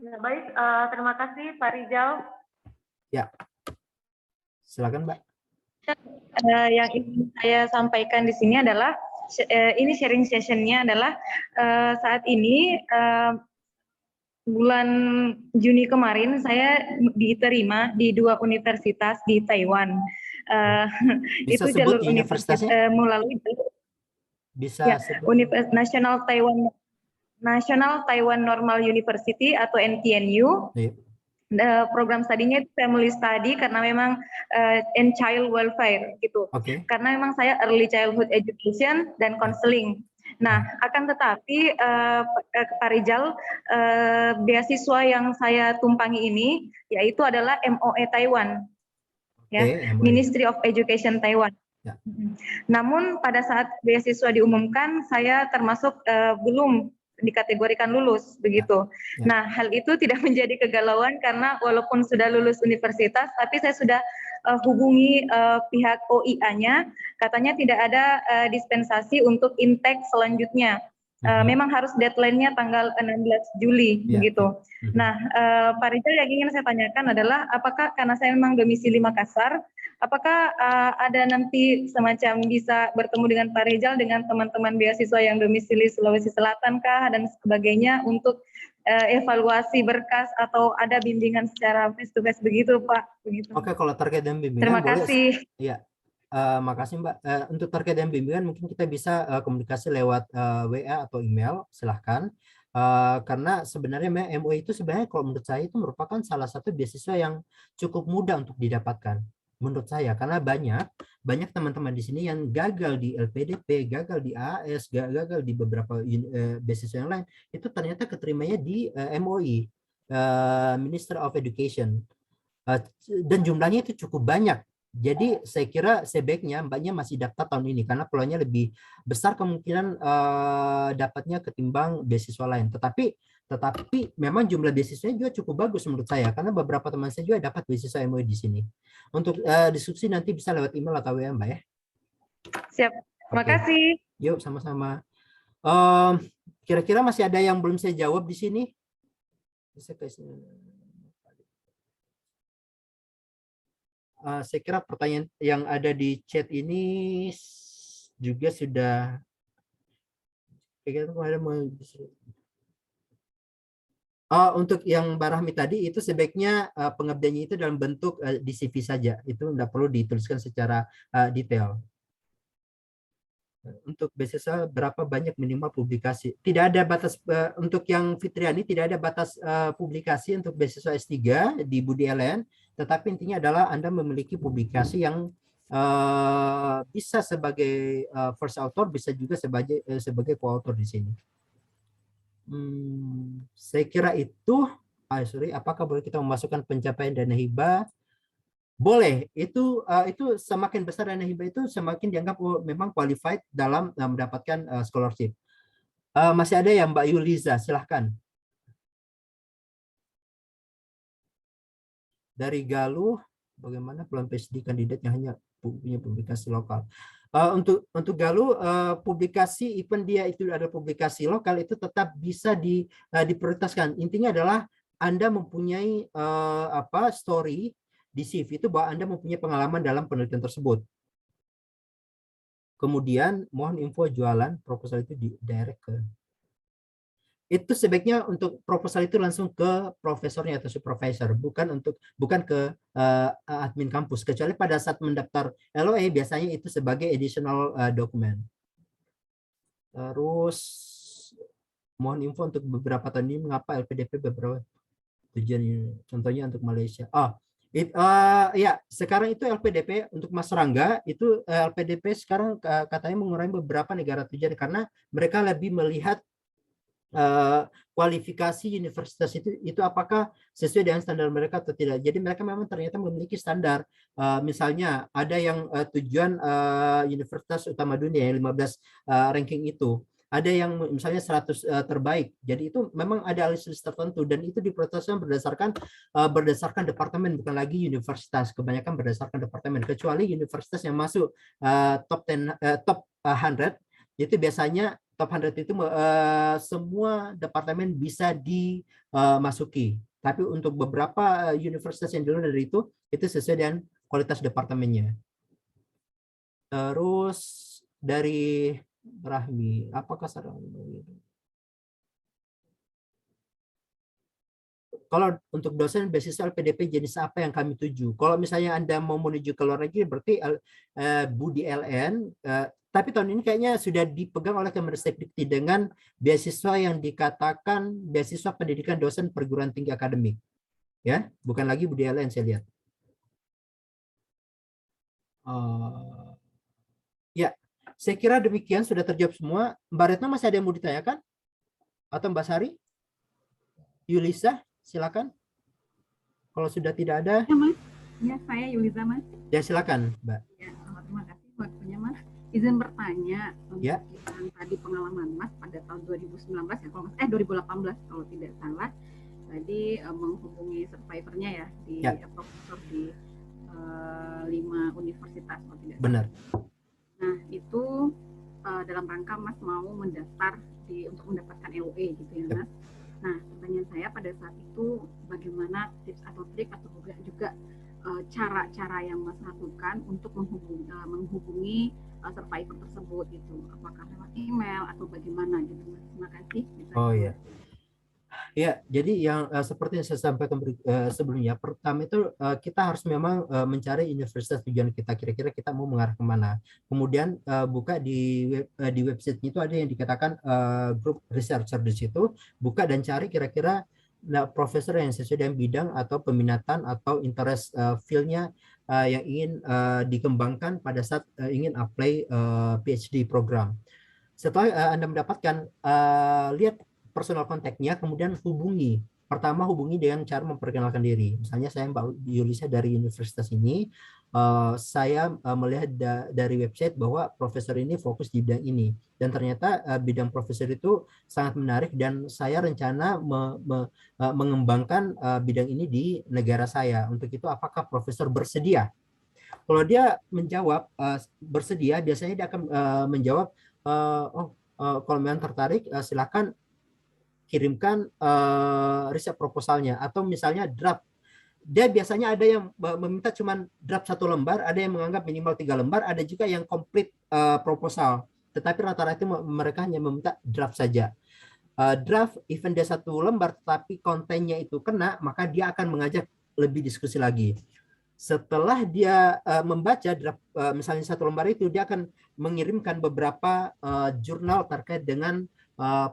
Ya, baik, terima kasih Pak Rizal. Ya, silakan Mbak. Yang ingin saya sampaikan di sini adalah ini sharing sessionnya adalah saat ini bulan Juni kemarin saya diterima di 2 universitas di Taiwan. Bisa itu sebut jalur universitas melalui bisa ya, National Taiwan Normal University atau NTNU. Iya. Program studinya itu family study karena memang and child welfare gitu. Karena memang saya early childhood education dan counseling. Nah, akan tetapi Pak Rizal, beasiswa yang saya tumpangi ini yaitu adalah MOE Taiwan, ya, Ministry of Education Taiwan. Ya. Namun pada saat beasiswa diumumkan, saya termasuk belum dikategorikan lulus begitu. Ya. Nah, hal itu tidak menjadi kegalauan karena walaupun sudah lulus universitas, tapi saya sudah hubungi pihak OIA-nya, katanya tidak ada dispensasi untuk intake selanjutnya. memang harus deadline-nya tanggal 16 Juli begitu. Nah, Pak Rizal, yang ingin saya tanyakan adalah apakah karena saya memang domisili Makassar, apakah ada nanti semacam bisa bertemu dengan Pak Rizal dengan teman-teman beasiswa yang domisili Sulawesi Selatan kah dan sebagainya untuk evaluasi berkas atau ada bimbingan secara face to face begitu, Pak? Begitu. Oke, kalau terkait dengan bimbingan, terima kasih. Iya. Makasih Mbak. Untuk terkait dengan bimbingan mungkin kita bisa komunikasi lewat WA atau email, silahkan. Karena sebenarnya MOE itu sebenarnya kalau menurut saya itu merupakan salah satu beasiswa yang cukup mudah untuk didapatkan menurut saya, karena banyak teman-teman di sini yang gagal di LPDP, gagal di AAS, gagal di beberapa beasiswa yang lain, itu ternyata keterimanya di MOE, Minister of Education, dan jumlahnya itu cukup banyak. Jadi saya kira sebaiknya Mbaknya masih daftar tahun ini karena peluangnya lebih besar kemungkinan dapatnya ketimbang beasiswa lain. Tetapi memang jumlah beasiswanya juga cukup bagus menurut saya karena beberapa teman saya juga dapat beasiswa MOE di sini. Untuk diskusi nanti bisa lewat email atau WA Mbak ya. Siap. Terima kasih. Yuk sama-sama. Kira-kira masih ada yang belum saya jawab di sini? Bisa kasih. Saya kira pertanyaan yang ada di chat ini juga sudah untuk yang Mbak Rahmi tadi itu sebaiknya pengabdiannya itu dalam bentuk di CV saja, itu tidak perlu dituliskan secara detail. Untuk beasiswa berapa banyak minimal publikasi? Tidak ada batas untuk yang Fitriani, tidak ada batas publikasi untuk beasiswa S3 di Budi LN. Tetapi intinya adalah Anda memiliki publikasi yang bisa sebagai first author, bisa juga sebagai co-author di sini. Saya kira itu. Apakah boleh kita memasukkan pencapaian dana hibah? Boleh. Itu semakin besar dana hibah itu semakin dianggap memang qualified dalam mendapatkan scholarship. Masih ada ya Mbak Yuliza, silahkan. Dari Galuh, bagaimana peluang PhD kandidat yang hanya punya publikasi lokal? Untuk Galuh, publikasi even dia itu ada publikasi lokal itu tetap bisa diprioritaskan. Intinya adalah Anda mempunyai story di CV itu bahwa Anda mempunyai pengalaman dalam penelitian tersebut. Kemudian mohon info jualan proposal itu di direct ke. Itu sebaiknya untuk proposal itu langsung ke profesornya atau supervisor, bukan ke admin kampus, kecuali pada saat mendaftar LOE biasanya itu sebagai additional dokumen. Terus mohon info untuk beberapa tahun ini mengapa LPDP beberapa tujuannya, contohnya untuk Malaysia. Ya, sekarang itu LPDP untuk Mas Rangga itu LPDP sekarang katanya mengurangi beberapa negara tujuan karena mereka lebih melihat kualifikasi universitas itu apakah sesuai dengan standar mereka atau tidak. Jadi mereka memang ternyata memiliki standar. Misalnya ada yang tujuan universitas utama dunia yang 15 ranking itu. Ada yang misalnya 100 terbaik. Jadi itu memang ada list tertentu dan itu diprioritaskan berdasarkan departemen, bukan lagi universitas. Kebanyakan berdasarkan departemen, kecuali universitas yang masuk top 100 itu biasanya top 100 itu semua departemen bisa dimasuki. Tapi untuk beberapa universitas yang di luar dari itu sesuai dengan kualitas departemennya. Terus dari Rahmi, apakah kalau untuk dosen beasiswa LPDP jenis apa yang kami tuju? Kalau misalnya Anda mau menuju ke luar negeri berarti Budi LN, tapi tahun ini kayaknya sudah dipegang oleh Kemendikti dengan beasiswa yang dikatakan beasiswa pendidikan dosen perguruan tinggi akademik. Ya, bukan lagi Budi LN saya lihat. Ya, saya kira demikian sudah terjawab semua. Mbak Retno masih ada yang mau ditanyakan? Atau Mbak Sari? Yulisa, silakan. Kalau sudah tidak ada. Ya, Mas. Ya, saya Yulisa, Mas. Ya, silakan, Mbak. Ya, terima kasih waktunya, Mas. Izin bertanya untuk ya. Yang tadi pengalaman Mas pada tahun 2019 ya, kalau 2018 kalau tidak salah. Tadi menghubungi survivornya ya di profesor di 5 universitas kalau tidak salah. Benar. Nah, itu dalam rangka Mas mau mendaftar untuk mendapatkan LOE gitu ya Mas. Nah, pertanyaan saya pada saat itu bagaimana tips atau trik atau juga cara-cara yang Mas lakukan untuk menghubungi survivor tersebut gitu, apakah lewat email atau bagaimana gitu Mas. Terima kasih. Oh iya. Ya, jadi yang seperti yang saya sampaikan sebelumnya, pertama itu kita harus memang mencari universitas tujuan kita, kira-kira kita mau mengarah kemana. Kemudian buka di website itu ada yang dikatakan grup researcher di situ, buka dan cari kira-kira profesor yang sesuai dengan bidang atau peminatan atau interest field-nya yang ingin dikembangkan pada saat ingin apply PhD program. Setelah Anda mendapatkan, lihat personal kontaknya, kemudian hubungi. Pertama hubungi dengan cara memperkenalkan diri. Misalnya saya Mbak Yulisa dari universitas ini, saya melihat dari website bahwa profesor ini fokus di bidang ini. Dan ternyata bidang profesor itu sangat menarik dan saya rencana mengembangkan bidang ini di negara saya. Untuk itu apakah profesor bersedia? Kalau dia menjawab bersedia, biasanya dia akan menjawab, kalau memang tertarik silakan kirimkan riset proposalnya, atau misalnya draft. Dia biasanya ada yang meminta cuma draft 1 lembar, ada yang menganggap minimal 3 lembar, ada juga yang komplit proposal. Tetapi rata-rata mereka hanya meminta draft saja. Draft, even dia 1 lembar, tetapi kontennya itu kena, maka dia akan mengajak lebih diskusi lagi. Setelah dia membaca draft, misalnya 1 lembar itu, dia akan mengirimkan beberapa jurnal terkait dengan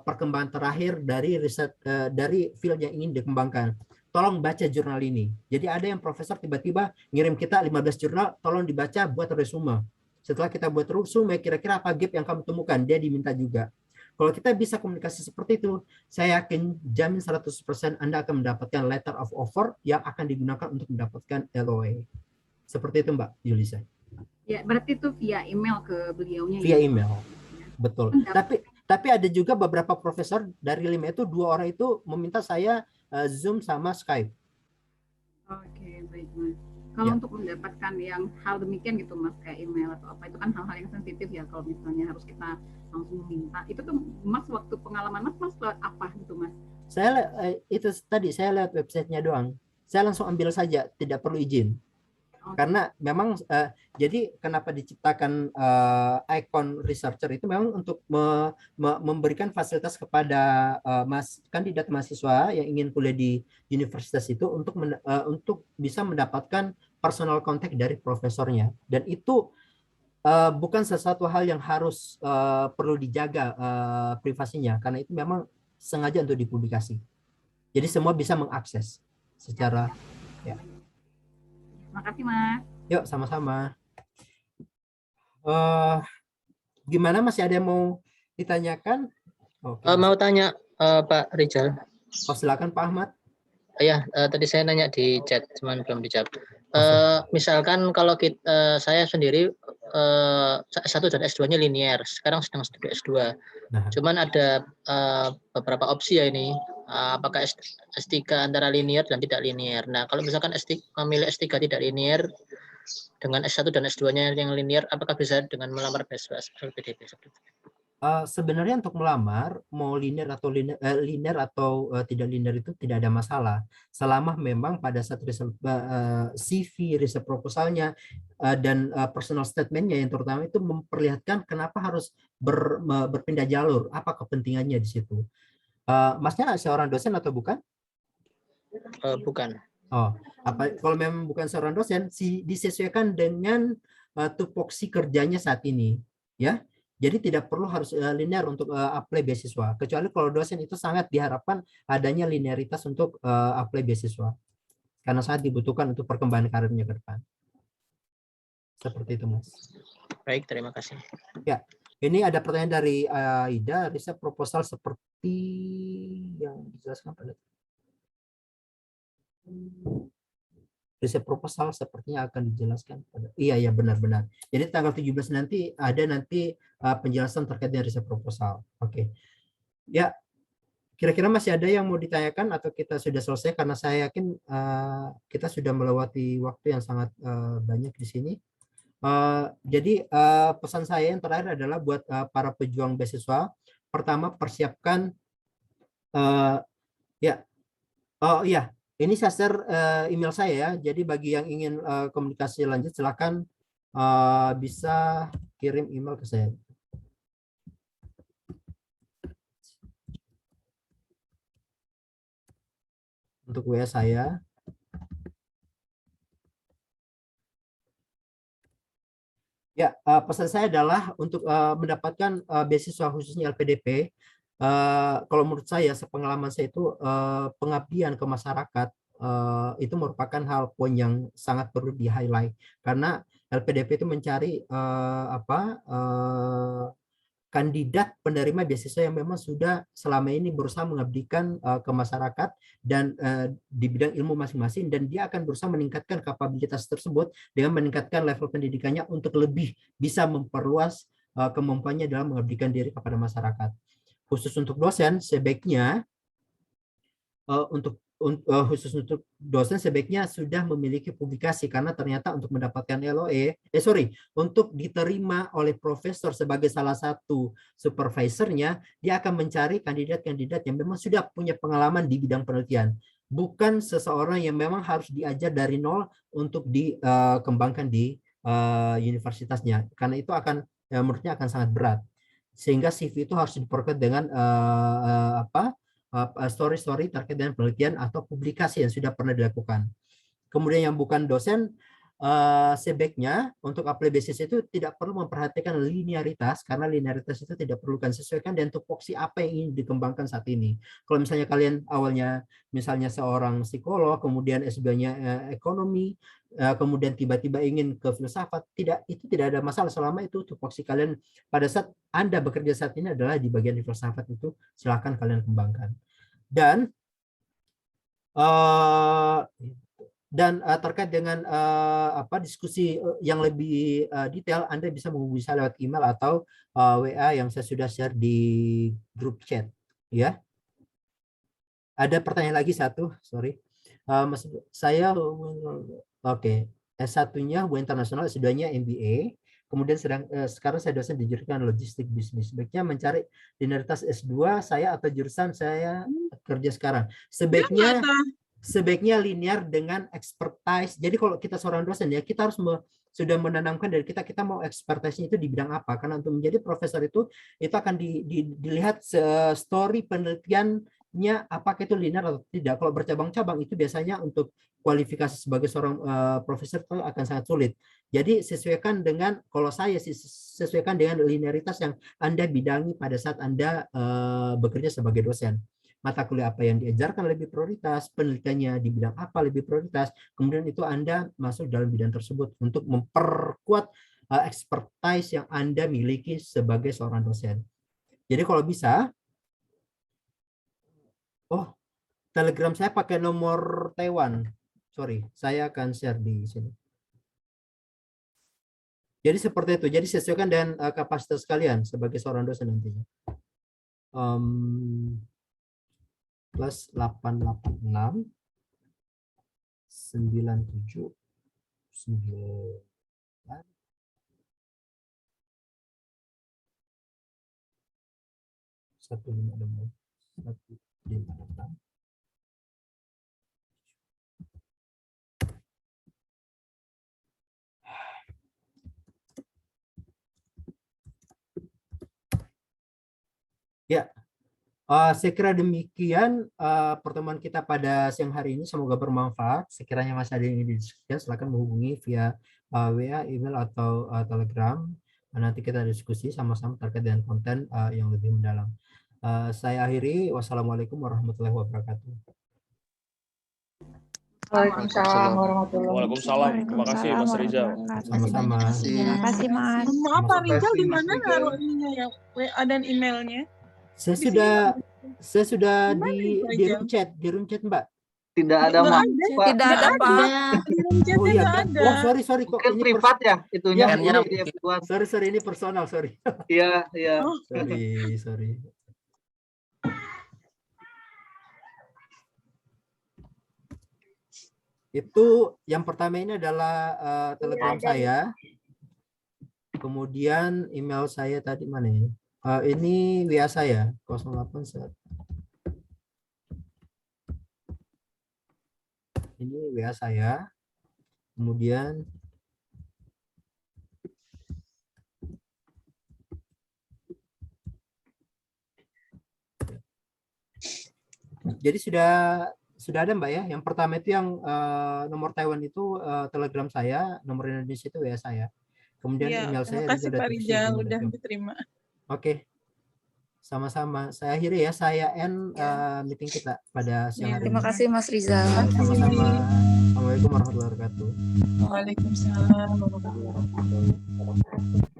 perkembangan terakhir dari riset dari field yang ingin dikembangkan. Tolong baca jurnal ini. Jadi ada yang profesor tiba-tiba ngirim kita 15 jurnal, tolong dibaca, buat resume. Setelah kita buat resume, kira-kira apa gap yang kamu temukan, dia diminta juga. Kalau kita bisa komunikasi seperti itu, saya yakin jamin 100% Anda akan mendapatkan letter of offer yang akan digunakan untuk mendapatkan LOE. Seperti itu Mbak Yulisa. Ya, berarti itu via email ke beliaunya. Via email. Betul. Tapi ada juga beberapa profesor dari 5 itu 2 orang itu meminta saya Zoom sama Skype. Oke, baik Mas. Kalau untuk mendapatkan yang hal demikian gitu Mas, kayak email atau apa, itu kan hal-hal yang sensitif ya, kalau misalnya harus kita langsung meminta. Itu tuh Mas waktu pengalaman Mas lewat apa gitu Mas? Saya itu tadi saya lihat websitenya doang. Saya langsung ambil saja, tidak perlu izin. Karena memang jadi kenapa diciptakan icon researcher itu memang untuk memberikan fasilitas kepada kandidat mahasiswa yang ingin kuliah di universitas itu untuk bisa mendapatkan personal contact dari profesornya, dan itu bukan sesuatu hal yang harus perlu dijaga privasinya, karena itu memang sengaja untuk dipublikasi. Jadi semua bisa mengakses secara ya. Makasih Mas. Yuk sama-sama. Gimana, masih ada yang mau ditanyakan? Mau tanya Pak Rizal. Silakan Pak Ahmad. Ya, tadi saya nanya di chat, cuman belum dijawab. Misalkan kalau saya sendiri S1 dan S2-nya linear, sekarang sedang studi S2. Cuman ada beberapa opsi ya ini. Apakah S3 antara linear dan tidak linear. Nah, kalau misalkan memilih S3 tidak linear dengan S1 dan S2-nya yang linear, apakah bisa dengan melamar beasiswa LPDP? Sebenarnya untuk melamar mau linear atau tidak linear itu tidak ada masalah, selama memang pada saat CV, riset proposalnya dan personal statementnya yang terutama itu memperlihatkan kenapa harus berpindah jalur, apa kepentingannya di situ. Masnya seorang dosen atau bukan? Bukan. Kalau memang bukan seorang dosen, disesuaikan dengan tupoksi kerjanya saat ini, ya. Jadi tidak perlu harus linear untuk apply beasiswa. Kecuali kalau dosen itu sangat diharapkan adanya linearitas untuk apply beasiswa, karena sangat dibutuhkan untuk perkembangan karirnya ke depan. Seperti itu, Mas. Baik, terima kasih. Ya. Ini ada pertanyaan dari Aida, riset proposal seperti yang dijelaskan pada riset proposal sepertinya akan dijelaskan pada iya benar-benar. Jadi tanggal 17 nanti ada penjelasan terkait dengan riset proposal. Oke. Ya, kira-kira masih ada yang mau ditanyakan atau kita sudah selesai, karena saya yakin kita sudah melewati waktu yang sangat banyak di sini. Jadi pesan saya yang terakhir adalah buat para pejuang beasiswa, pertama persiapkan ini saya share email saya ya. Jadi bagi yang ingin komunikasi lanjut silakan bisa kirim email ke saya. Untuk WA saya. Ya, pesan saya adalah untuk mendapatkan beasiswa khususnya LPDP. Kalau menurut saya, sepengalaman saya itu pengabdian ke masyarakat itu merupakan hal poin yang sangat perlu di-highlight karena LPDP itu mencari kandidat penerima beasiswa yang memang sudah selama ini berusaha mengabdikan ke masyarakat dan di bidang ilmu masing-masing, dan dia akan berusaha meningkatkan kapabilitas tersebut dengan meningkatkan level pendidikannya untuk lebih bisa memperluas kemampuannya dalam mengabdikan diri kepada masyarakat. Khusus untuk dosen, sebaiknya khusus untuk dosen sebaiknya sudah memiliki publikasi, karena ternyata untuk mendapatkan untuk diterima oleh profesor sebagai salah satu supervisornya, dia akan mencari kandidat-kandidat yang memang sudah punya pengalaman di bidang penelitian, bukan seseorang yang memang harus diajar dari nol untuk dikembangkan di universitasnya, karena itu akan menurutnya akan sangat berat, sehingga CV itu harus diperkuat dengan story-story terkait dengan penelitian atau publikasi yang sudah pernah dilakukan. Kemudian yang bukan dosen, sebaiknya untuk apply beasiswa itu tidak perlu memperhatikan linearitas, karena linearitas itu tidak perlukan, sesuaikan dengan tupoksi apa yang ingin dikembangkan saat ini. Kalau misalnya kalian awalnya misalnya seorang psikolog, kemudian S2-nya ekonomi, kemudian tiba-tiba ingin ke filsafat, itu tidak ada masalah selama itu tupoksi kalian pada saat Anda bekerja saat ini adalah di bagian di filsafat, itu silakan kalian kembangkan. Dan terkait dengan diskusi yang lebih detail, Anda bisa menghubungi saya lewat email atau WA yang saya sudah share di grup chat. Ya. Ada pertanyaan lagi satu, sorry. Saya S1-nya hubungan internasional, S2-nya MBA. Kemudian sekarang saya dosen di jurusan logistik bisnis. Sebaiknya mencari linearitas S2 saya atau jurusan saya kerja sekarang. Sebaiknya linear dengan expertise. Jadi kalau kita seorang dosen ya, kita harus sudah menanamkan dari kita mau expertise-nya itu di bidang apa. Karena untuk menjadi profesor itu akan dilihat story penelitiannya apakah itu linear atau tidak. Kalau bercabang-cabang itu biasanya untuk kualifikasi sebagai seorang profesor itu akan sangat sulit. Jadi sesuaikan dengan, kalau saya sesuaikan dengan linearitas yang Anda bidangi pada saat Anda bekerja sebagai dosen. Mata kuliah apa yang diajarkan lebih prioritas, penelitiannya di bidang apa lebih prioritas, kemudian itu Anda masuk dalam bidang tersebut untuk memperkuat expertise yang Anda miliki sebagai seorang dosen. Jadi kalau bisa, Telegram saya pakai nomor Taiwan. Sorry, saya akan share di sini. Jadi seperti itu. Jadi sesuaikan dengan kapasitas kalian sebagai seorang dosen nantinya. Plus 886 97 9 156 Ya, saya kira demikian pertemuan kita pada siang hari ini. Semoga bermanfaat. Sekiranya masih ada yang ingin didiskusikan, silakan menghubungi via WA, email, atau Telegram. Nanti kita diskusi sama-sama terkait dengan konten yang lebih mendalam. Saya akhiri. Wassalamualaikum warahmatullahi wabarakatuh. Waalaikumsalam warahmatullahi wabarakatuh. Waalaikumsalam. Terima kasih Mas Rizal. Sama-sama. Terima kasih Mas. Maaf Pak Rizal, di mana naruh ininya ya, WA dan emailnya? Saya sudah di room chat, Mbak. Tidak ada Mbak. Tidak ada Pak. Oh iya, sorry kok Mungkin ini privat ya itunya. Sorry ini personal, sorry. Iya. Sorry. Itu yang pertama ini adalah Telegram saya. Kemudian email saya tadi mana ya? Ini WA saya 081. Ini WA saya. Kemudian jadi sudah ada Mbak ya. Yang pertama itu yang nomor Taiwan itu Telegram saya, nomor Indonesia itu WA saya. Kemudian ya, email saya terima kasih juga Pak Rizal udah diterima. Oke. Sama-sama. Saya akhiri ya, saya end meeting kita pada siang hari Terima kasih Mas Rizal. Sama-sama. Assalamualaikum warahmatullahi wabarakatuh. Waalaikumsalam warahmatullahi wabarakatuh.